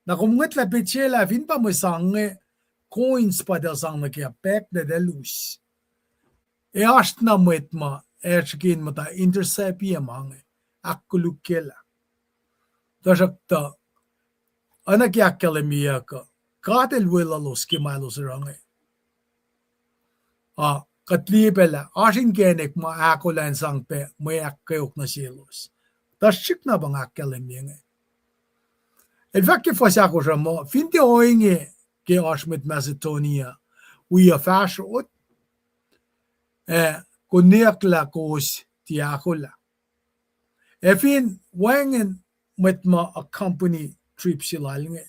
na kumnget la pechela fin pa mo sange coins pa da sang na ke pack de lus e ast na metma erkin mata intercept mange akkulukela dashakta ana ke akademia ka katel wela los ke malos range katlibela asin genek ma akolan sangpe may akkayok na silos tashik na bang akademia nge el fakke fasako mo finte oinge ke asmet Macedonia we a fashot koniakla kos tiakola efin wangen metma a company trip silalnge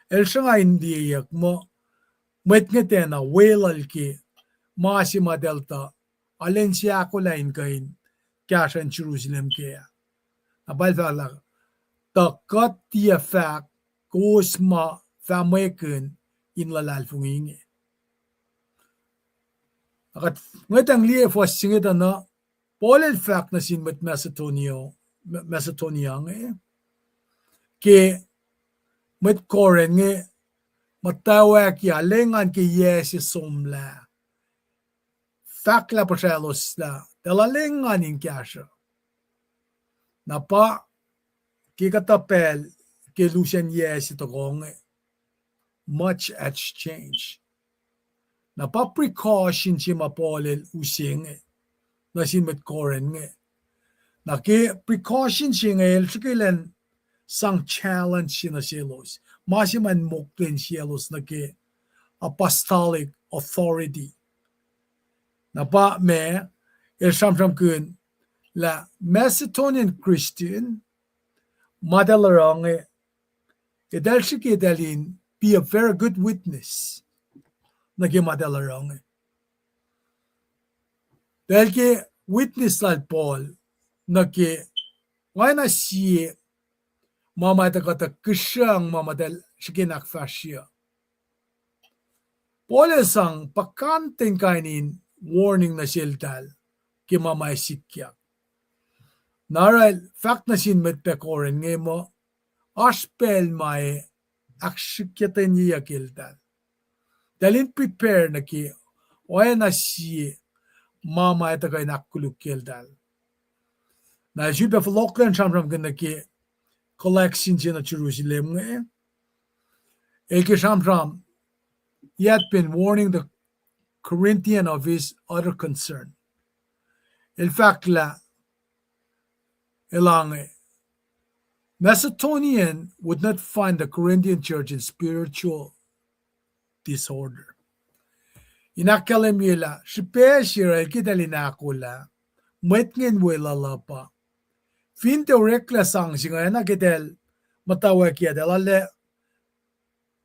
el shanga indiyak mo metngete na welal ke masima delta alencia kola in kain kashan Jerusalem ke abalvala ta katia fak kosma fameken in lalal funginge akat ngetang lie fo singeta na polel fak na sin met Macedonia nge ke met koren nge matawak ya lengan ke yes somla fak la pasalos la dala lengan in kasha na pa ke katapel ke lucian yes to gonge much exchange na pa precaution si mapolel using na sin met koren nge na ke precaution si ngel sikilen sang challenge si na silos masiman mokten silos na ke apostolic authority na pa me el samsam kun la Macedonian Christian madalarong edal siki dalin be a very good witness na ke madalarong dahil ke witness al Paul na ke why na si mama ta kata kishang mama dal siki nakfashia Paul sang pakanten kainin warning na sildal ke mama sikya naral fact na sin met pekoren ngemo aspel mai akshikyatan niya kildal dalin prepare na ki why na si mama ita kay nakuluk kildal na juda floklan shamram gana ki collection na Jerusalem nge eke shamram he had been warning the Corinthian of his other concern In fact la elange Macedonian would not find the Corinthian church in spiritual disorder. Inakalemila, shipeshira kitalinakula, metngin welalapa. Finte rekla sang singana kitel matawakia de lale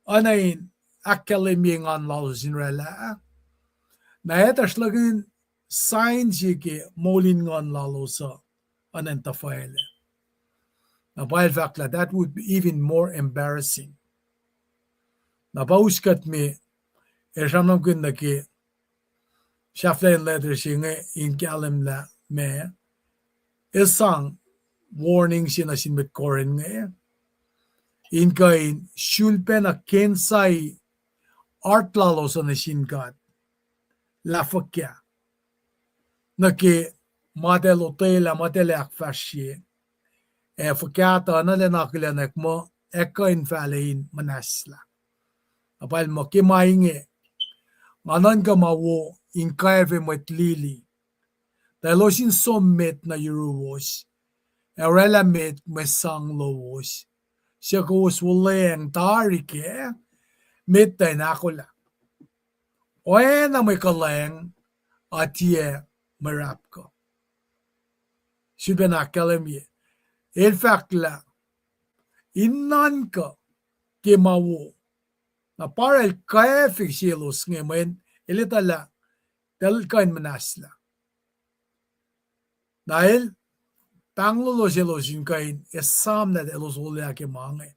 anain akaleming lalusin rela. Naetaslagin signs yiki molin ngon lalusa anentafaele. By fact that would be even more embarrassing. Nabauskat me eshanam ki shaflein letter singe in kalem la me isang warning sinasin mit koren nge in kain shulpen a kensai art lalo sa nasinkat lafakya naki matelote matele akfashye e fakata na le nakilanek mo ekain falein manasla apal mo kimainge manan ka mawo in kaive met lili talosin sommet na yuruwos erela met mesang lowos siya kos wuleng tarike met tay nakula oe na may kaleng atye marap ko siya nakalamye in fact la inan ka kimawo na para el kaya fixilos ngayon ilitala dahil kain manasla dahil tanglo silos yung kain esam na delos ulya ke mange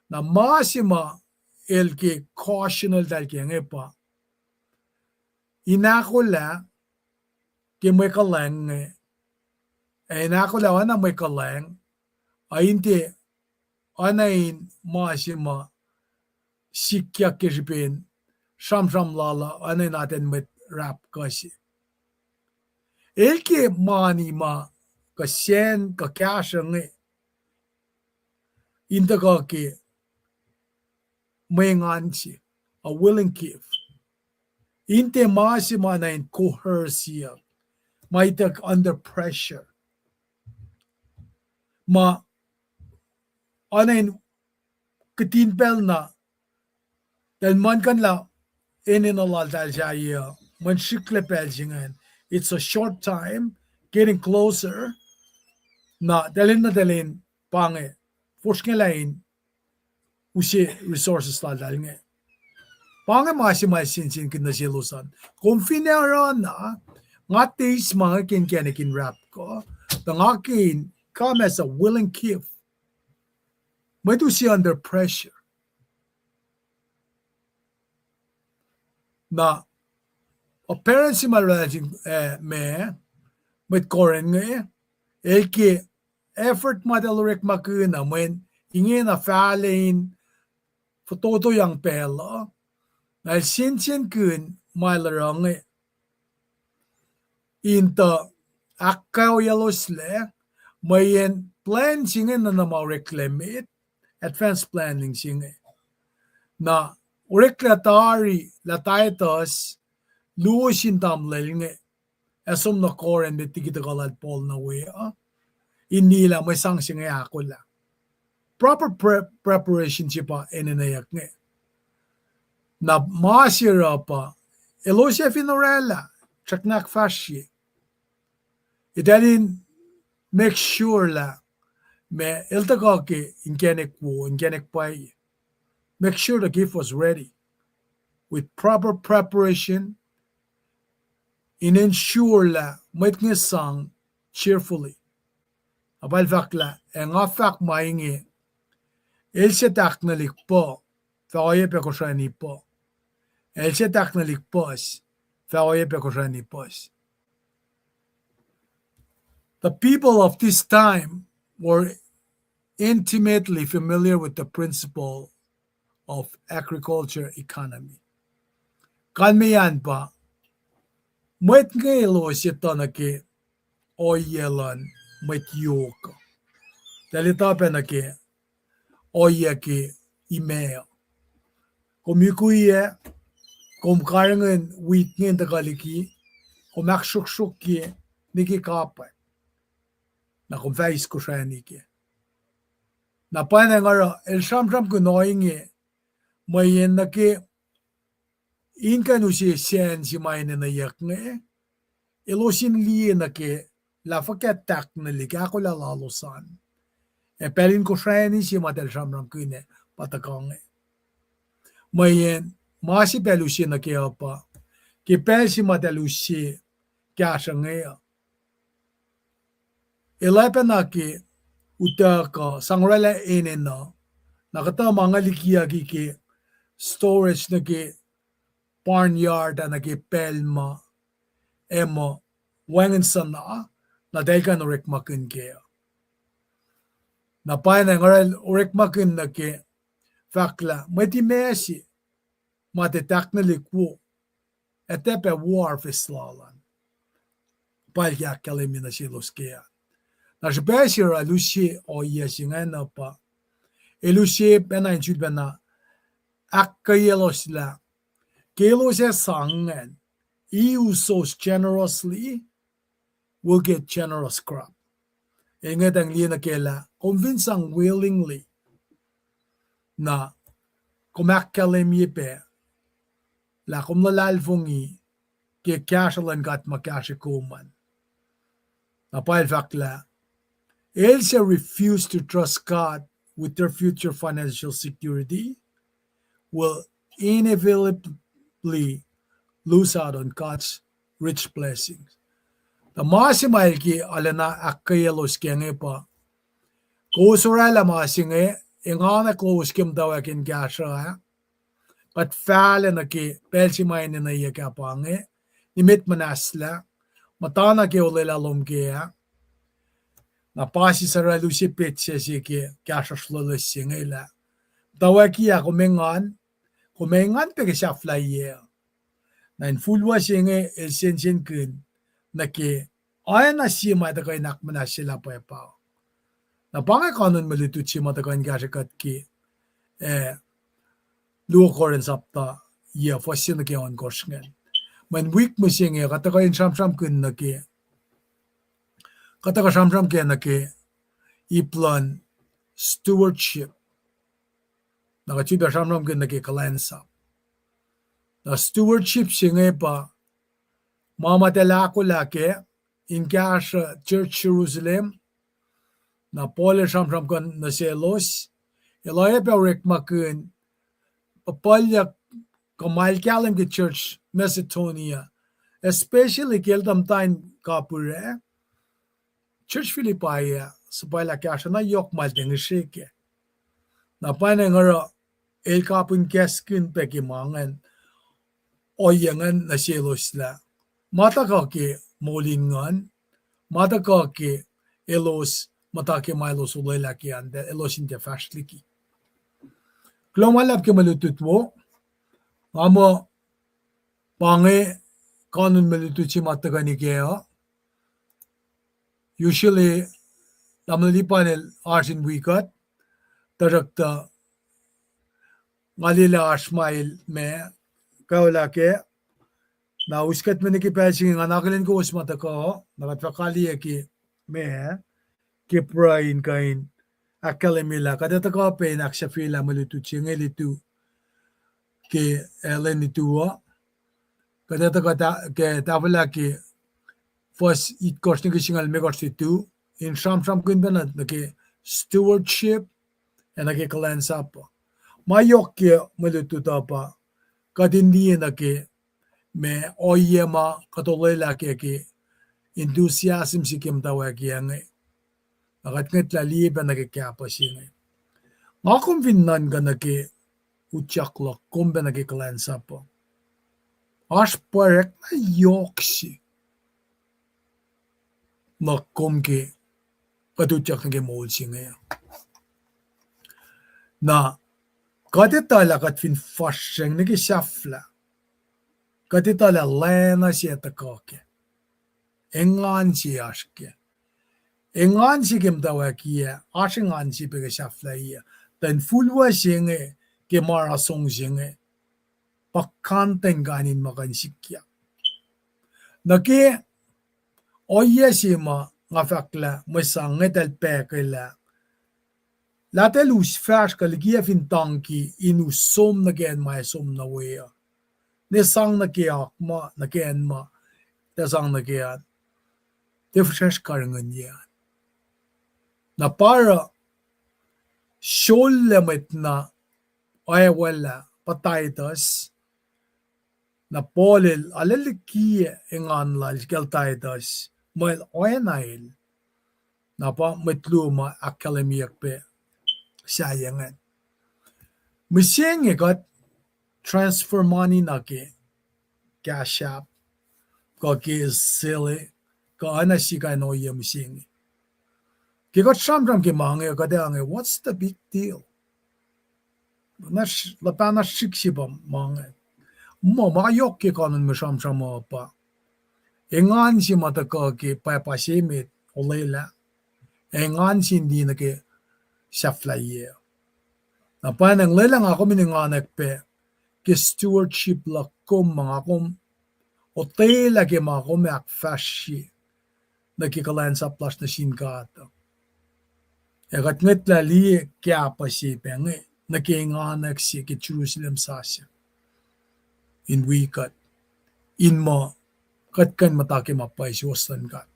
na masima el ke cautional dahil ke ngepa inakula ke may kaleng inakula wana may kaleng ay hindi anain masima sikya kishipin sham lala anay natin met rap kasi elke mani ma kasyen kakasang inta ka ke may ngansi a willing give inte masima na in coercive may tak under pressure ma anain katinpel na dan man kan la ininalal dahil siya man shiklepel singan it's a short time getting closer na dalin pange forskelain usi resources la dahil nga pange masimay sinsin kinasilusan kung finaran na nga tis mga kinkenikin rap ko tangakin come as a willing gift may do siya under pressure na apparent si malajing me met koren nga elke effort madalurek makuna when ingin na falein fototo yang pelo na sinsin kun malarang inta akaw yalosle mayen plan singen na mau reclaim it advanced planning singen na ureklatari lataitos luosin tam lelnge asom na koren de tigitagalad pol na we inila may sang singe ako la proper preparation siya pa eninayak nge na masira pa elosya finorella chaknak fasci idalin make sure la me eltagake inkenek pai make sure the gift was ready with proper preparation in ensure la may sang cheerfully abal fakla en afak maingi el setak na likpo faoye pe koshani po el setak na likpos faoye pe koshani pos the people of this time were intimately familiar with the principle of agriculture economy kanmiyan pa Met ngelo sito na ke oyelan met yoko. Dalita na ke oye ke imeo. Komikuye kom karangan wheat ngin tagaliki komak shuk ke niki kapay na kumfais ko siya niki na paano nga el sham ko noingi mayen na ki inka no si sen si mayen na yak nga ilosin liye na ki la fakat tak na lika ko la lalosan e pelin ko siya ni si matel sham ko ne patakang mayen masi pelusi na ki apa ki pel si matelusi kya siya nga ilapan na ki uta ka sangrala ene na nakata mga likia ki storage na ki barnyard na ki pelma emo wangan sana na dahil ka no rekmakin kaya na pa na ngaral rekmakin na ki fakla mati mesi mati taknali ko etepe war fislalan pal ya kalimina silos kaya na jbesira lusi o yesinga na pa elusi pena inchud pena akkayelos la kelos e sangen you sows generously will get generous crop ingat ang liya na kela convince ang willingly na kumakkalim yipe la kumlalalfongi ke kashalan gat makashikuman na pail fakla Elsa refuse to trust God with their future financial security will inevitably lose out on God's rich blessings. The masimail ki alana akkayelos kenge pa. Kusura la masinge ingana close kim dawakin gasha but fala na ki pelsimay na yakapange nimit manasla matana ki ulela lomkea na pasi sara lusi pitse si ki gasha shlolo singela dawaki ya kumengan pe ke shafla ye na in fulwa singe el sen kun na ki ay na si ma da kay nakmana sila pa pa na pangay kanon malutu si ma da kay gasha kat ki luo koren sapta ye fosin na ki on korsngen man week mo singe kata kay sham kun na ki kata ka sham ke na ki iplan stewardship nakachibya sham kun na ki kalensa na stewardship singe pa mama tela ko lake in cash church Jerusalem na pole sham kun na selos elaya pa rek makun papalya kamal kalam ki church Macedonia especially keldam tain kapure church Philippi supaya cash na yok mal sheke na paine ngara el kapun keskin pekimangan oyangan na selos la mata ka ki molingan mata ka ki elos mata ki milos ulela ki ande elos inte fastliki klomalap ke malututwo amo pange kanun malutuchi matagani kaya usually namalipan el arsin wikat tarakta ngalila asmail me kaula ke na uskat me ki pasing anakalin ko usmata ko nakatrakali ki me ki prain kain akalemila kadata ko pe nakshafila malutuchi ngelitu ke elenitua kadata ke tabla ki first it cost ni singal me cost tu in sham kun bana ke stewardship and ke cleanse up mayok ke malutu tapa kadindi na ke me oyema katolela ke enthusiasm sikim tawa ki ang akat nget la liba na ke kapa singe ngakum vinnan ga na ke uchaklok kumbe na ke cleanse up as parek na yoksi na kumke katuchak na ke mold singe na kadetala kat fin fasheng na ke shafla kadetala lena siya takake engan si aske engan si kem tawa kia asengan si pe ke shafla iya dan fulwa singe ke marasong singe pakanteng ganin makan sikya na ke oye si ma ngafakla masangetel pekela latelus fers kalgia fin tanki inu som na gen mai som na wea ne sang na ke akma na ken ma te sang na ke an te fresh karangan ya na para shol lemit na ay wala pataitas na polel alelikie engan lal keltaitas mal oenail na pa metluma akademiak pe sayangan miseng got transfer money na ke cash app ko ke sele ko ana sika no ye miseng ke got samram ke mange ko de what's the big deal nas la pana shiksiba mange mo ma yok ke kanon me samram pa engan si mata ko ke pa pa semit olela engan sin di na ke saflaye na pa nang lelang ako mininganak pe ke stewardship la kom mga kom o tela ke mga kom ak fashi na ke kalan sa plus na sin kata e kat nget la li kya pa si penge na ke nganak si ke Jerusalem sasya in wikat in mo kat kan mata ke mapay si wastan kat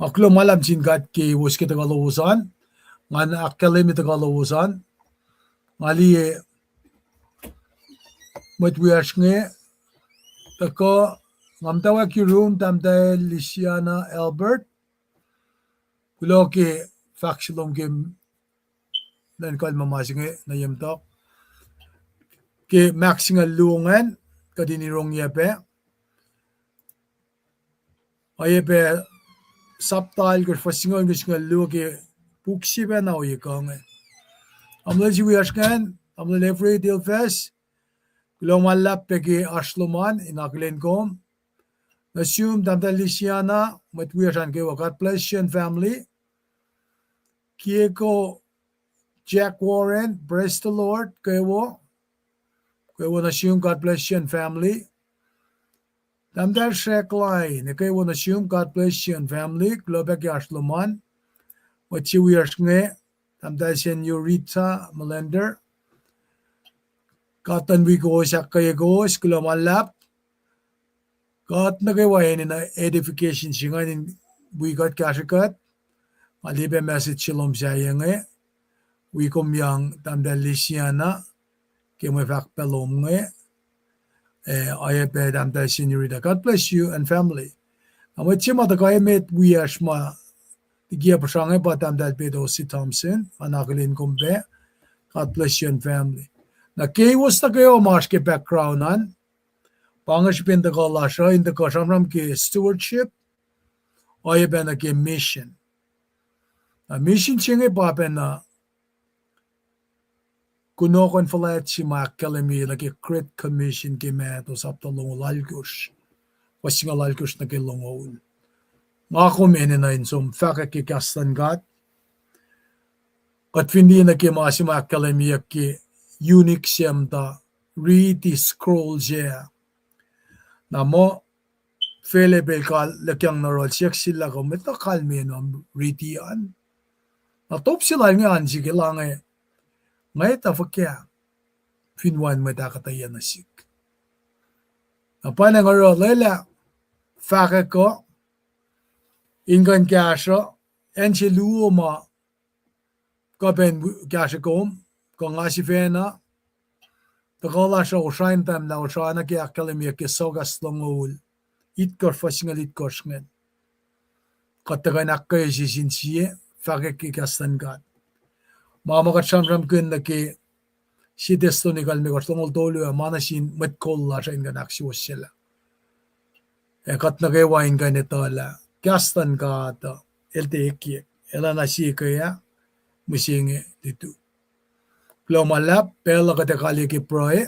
aklo malam sin kat ke was ke tagalusan ngan akkalemi tagalusan ngali matwiash nge tako ngamtawa ki room tamta Lisiana Albert kulo ke faksilom ke nan kal mamasinge na yemtok ke maxinga luongan kadini rong yepe ayepe saptal ke fasingon ke singa lu ke puksibe na oye kange amle jiwiashkan amle every deal fest kulo malap pe ke ashloman inaklen kom assume tamta Lisiana matwiashan ke wakat pleasure family Kieko Jack Warren, praise the Lord, Kewo assume God bless you and family. Tamdar Sheklai, Kewo assume God bless you and family, Globek Yashloman, what you are snge, Tamdar Senorita Melender, Katan Wigo Shakayagos, Glomalap, Got Nagawain in edification Shingan we got Kashakat, Alibe message Shalom Sayange, we come young Tamdar Lisiana. Que me fak pelom nge I be dam da senorita God bless you and family amo chima da kai met we ashma the gia pasang ba dam da be do si Thompson anaglin kombe God bless you and family na ke was the go marsh ke background an pangash bin da gala sha in the kashamram ke stewardship I be na ke mission a mission chinge ba be na kuno kon falat si makalemi like a great commission ke met os up the long lalgush wasing lalgush na ke longol nga ko menen na insom faka ke kastan gat at findi na ke masi makalemi ke unique sem ta read the scroll je na mo fele belkal lakyang na rol siyak sila ko meta kalme no ritian na top sila nga anji ke langay ngay ta fakya finwan madakatayan na sik. Apa na ngaro lela faka ko ingan kasha enche luoma ko ben kasha kom ko ngasi fena to kola sha ushain tam na ushana ke akademia ke sogas longol it kor fasingal it korsngen katagan akka sinsie faka ke kastan gat mama ka chamram kun na ke si testimonial me kortongol tolu manasin metkolla sa ingan aksi wasela kat na kaya wain ka netola kastan ka to LTK ela na si kaya musinge dito glomalap pela kata kali ki proe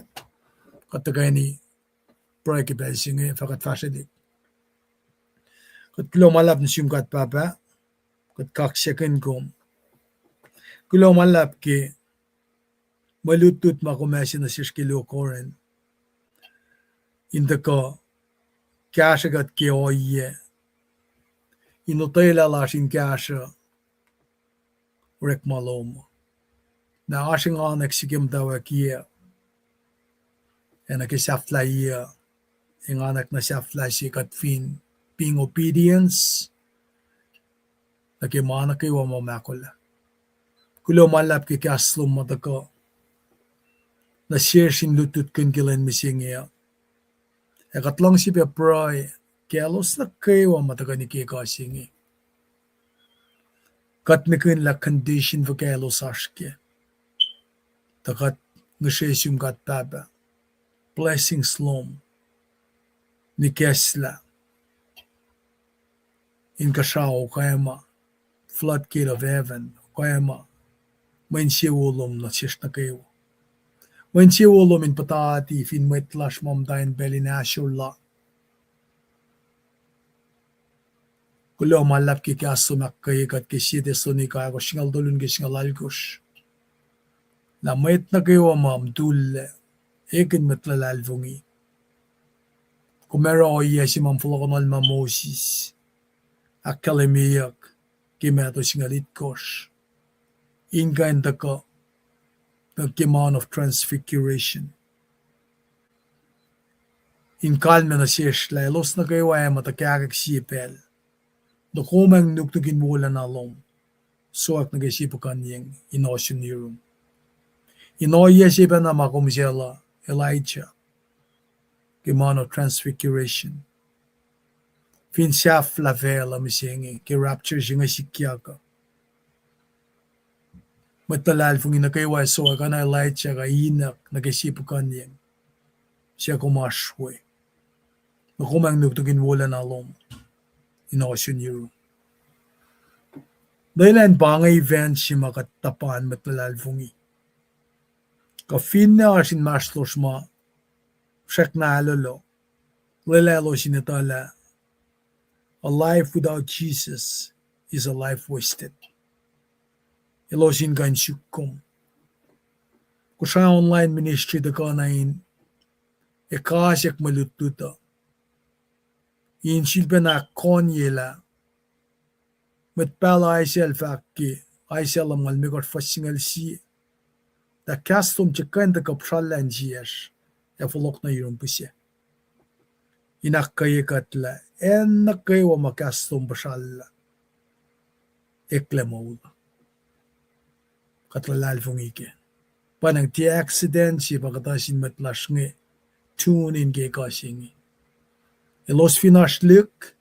kata kani proe ki belsinge fakat fasedik kat glomalap nisim kat papa kat kak second kom glomalap ki malutut makumesin na siskilo koren in the ko kashagat ki oye inutay lalashin kasha rek malom. Na ashing anek sigim dawakia and a kisafla year in anak na safla si katfin being obedience na kimana kay wa mamakula. Kulo malap ki kaslum matako na share sin lutut kungilan misingya. E katlang si pe pray kelos na kay wa mataka ni kikasingi. Kat mikun la condition for kelos ashke. Takat ngasesum kat baba. Blessings lom. Ni kesla. In kashaw kayama. Floodgate of heaven. Kayama. Main siya ulom na siya na kayo. Main siya ulom in patati. Fin metlash mom dain belly na la. Kulo malap ki kaso makkay kat kisite suni kaya ko singal dolun ki singal algos. La mait na kayo mam dulle. Ekin metlalalvungi. Kumero o iya si mam fulokonal ma Moses. Akkalemiyak. Kimeto singalit kos. Ingain tako. The Giman of Transfiguration. In kalme na siyesh la elos na kayo ay matakakak sipel. No kumang nuktukin wala na lom. Suak na kasipukan yung inosyon nirum. Inoye siya na makumsela Elijah. Giman of Transfiguration. Fin siya flavela misingi. Ki rapture siya nga sikyaka. Matalal fung ina kayo ay suak na Elijah ka inak na kasipukan yung. Siya kumashwe. No kumang nuktukin wala na lom. Inosyon nirum. Dahil bangay event siya makatapan matalalfungi. Kafin na asin maslos ma, siyak na alolo, lalalo sinatala, a life without Jesus is a life wasted. Ilosin kan syukum. Kung sa online ministry da ka na in, ikasyak malututa. In silpa na konyela, matpala ay selfaki, ay selam almikot fasingal siya. Da kastum çıkan da kapşallan jiyer. Efulok na yun pusya. Inakkayı katla. En nakkayı wa makastum basalla. Eklem oğula. Katla lalfung ike. Panang ti accident si pakatasin matlash nge. Tune in ge kasingi. Elos finashlik.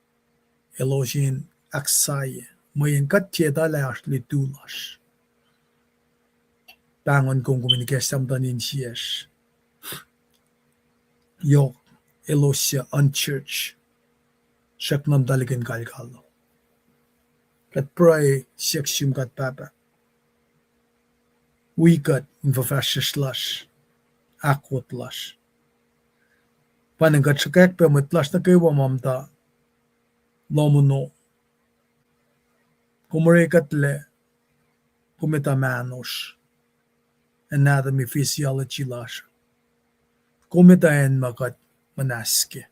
Elosin aksaye. Mayin kat tieta la ashli tulash. Bangon kong komunikasyon tanin siyas. Yok, elosya unchurch. Siyak nam daligan kalkalo. Kat pray, siyak siyum kat papa. Wikat, infafasya slash. Akwat lash. Panang kat sakak pa matlash na kayo mamta. Lomuno. Kumarikat le. Kumita manos. Anatomy, physiology lash. Kumitayan makat manaske.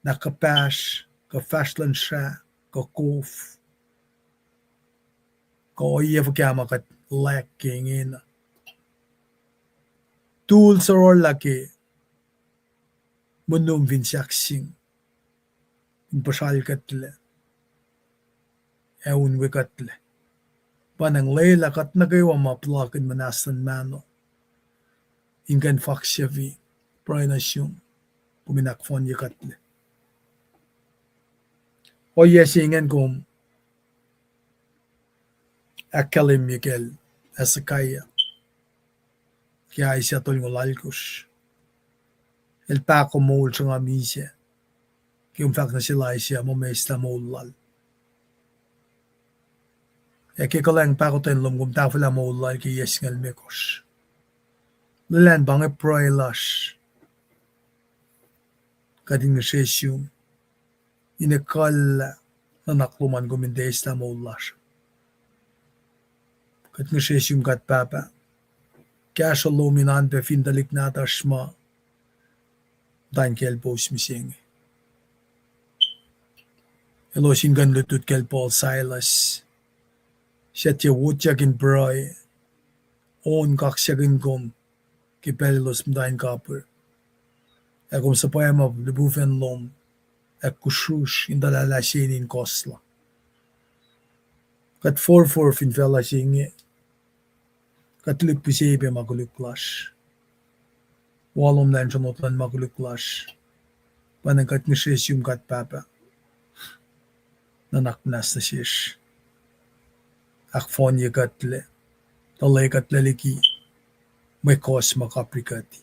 Nakapash, kafashlan siya, kakof. Kaoyev kaya makat lacking in. Tools are all laki. Munum vinsyaksing. Impasal katle. Eun wikatle. Panang layla kat nagawa maplakin manasan mano. Ingan faksyavi, pranasyon, puminakfon yakatle. O yesingan kum, akalim yikel, asakaya, kaya isatol ngulalkus. El pako mool sa nga misya, kiyong fak na sila isya mo may isla moolal. Kikalang pako tayo lumgum tafula moolal ki yesingal mekos. Lalan bang pray lash. Kading na sesyum. Inakal na nakluman guminde isla mo lash. Kading na sesyum kat papa. Kaya siya luminan pe findalik natas ma. Dan kelpos misingi. Elosin gan lutut kel Paul Silas. Siya tiya wutyakin bray. On kaksyakin kom. Kipelilos mdain kapur. Ekom sa poema libufen lom. Ek kushush indalalasinin kosla. Kat for fin fella singe. Kat lukpisebe maguluklas. Walom lan sonotlan maguluklas. Panan kat nishesium kat papa. Nanak nas na shish. Ak fonye katle. Talay katlaliki. May kos makaprikati.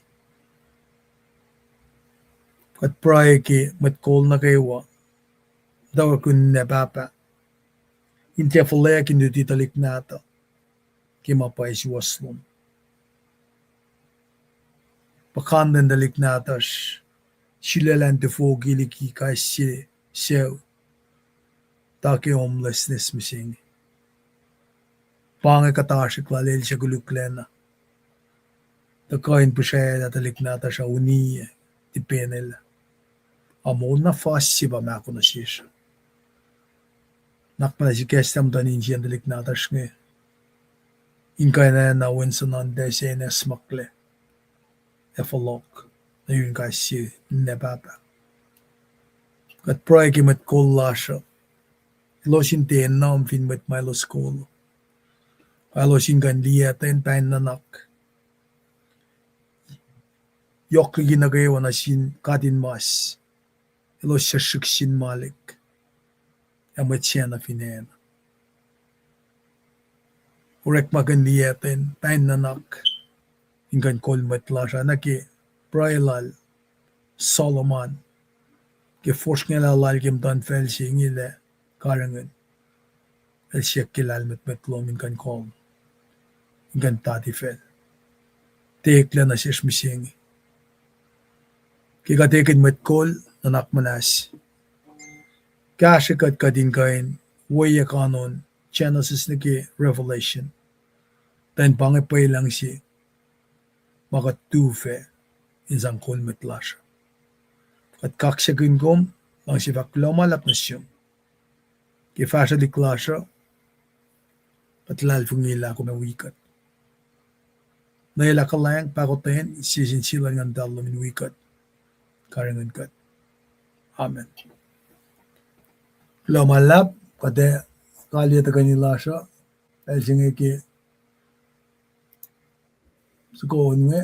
Kat praye ki mat kol na kaywa. Dawa kun na papa. Intia falaya kinutitalik nata. Kimapay si waslom. Pakandan dalik natas. Shilalan te fogiliki kasi sew. Taki homelessness missing. Pange katasik lalel siya guluklena. Takain po siya natalik nata siya uniye. Tipenel. Amo na fast si ba mako na siya. Nakpala si kestam tanin siya dalik nata siya. Inkay na nawin sa nande siya na smakle. Efalok. Na yun kasi nebaba. Kat pray ki mat kolla siya. Losin ten nam fin mat Milo school. Alosin kan liya ten pain nanak. Yok ginagawa na sin katin mas. Los siya shiksin malik. Amat siya na finen. Urek magan liya ten pain nanak. Ingkan kol matla siya na ki prailal Solomon. Ki force nga lalal kim dan fel siya ngile karangan. El siya kilal matlom ingkan kol. Ingkan tati fel. Tekla na siya smising. Kika tekin matkol nanak manas. Kashikat kadin kain waya kanon Genesis naki Revelation. Tan pangipay lang si makatufe insang kol matlasya. At kaksyakin kom lang si faklomalap na siyom. Kifasya di klasya at lalfungila ko na wikat. Naila kalayang pakotahin sisinsilan ng dalo min wikat. Karangan kat. Amen. Lomalap kade kaliya ta kanila siya. Dahil siya nga ki sukoon nga.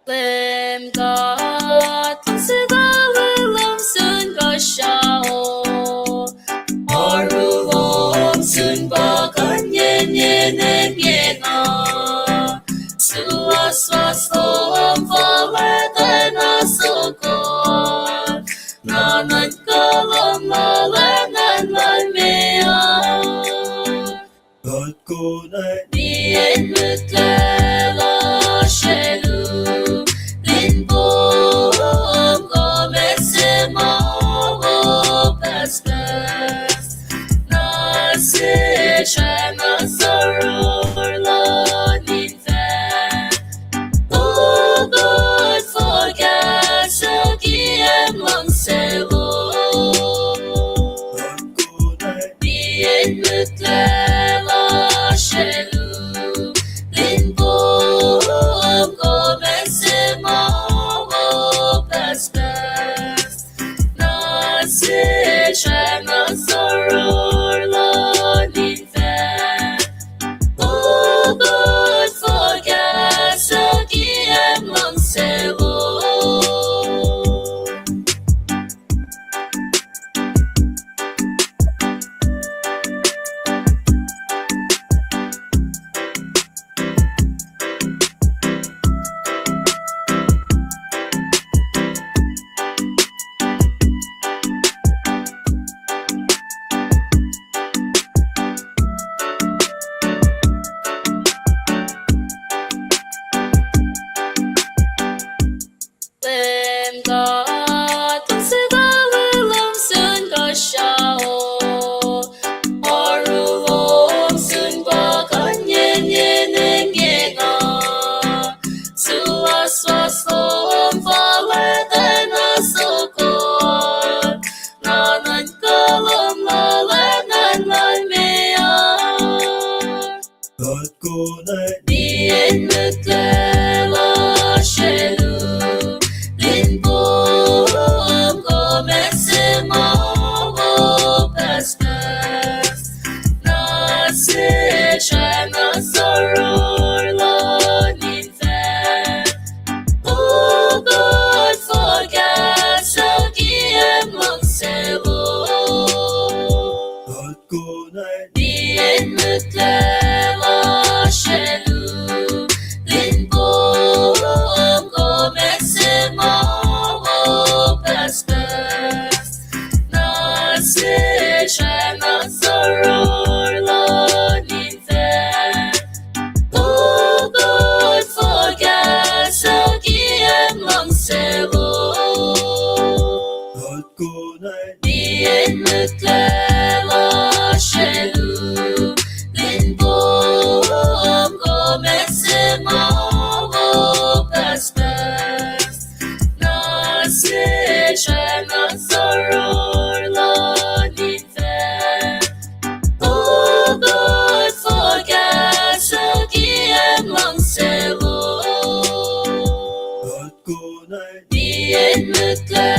Lamb God, sagalang sun ka siya o. Arulong sun ba kanyen yenen yena. Suwas lom faleten asukon. Nanan kalam malanan malmea. God ko na di en mutlela shelu. Bo bem God tung se ga lum sun ga shao oru lom sun ba kan yen yen en ge ga su as was lom fa le den as so ko na nan ka lom la le nan lan me a God ko nai Dien mutlela shelu Lin bom kometsema o pastas Na se shana soror la ninfen Oh God forget so kiem long selo God ko nai Dien mutlela shelu Lin bom kometsema o pastas Na se shana soror la ninfen Oh God forget so kiem long selo God ko nai Dien mutlela shelu Lin bom kometsema o pastas Na se shana soror la ninfen Oh God forget so kiem long selo God ko nai Dien mutlela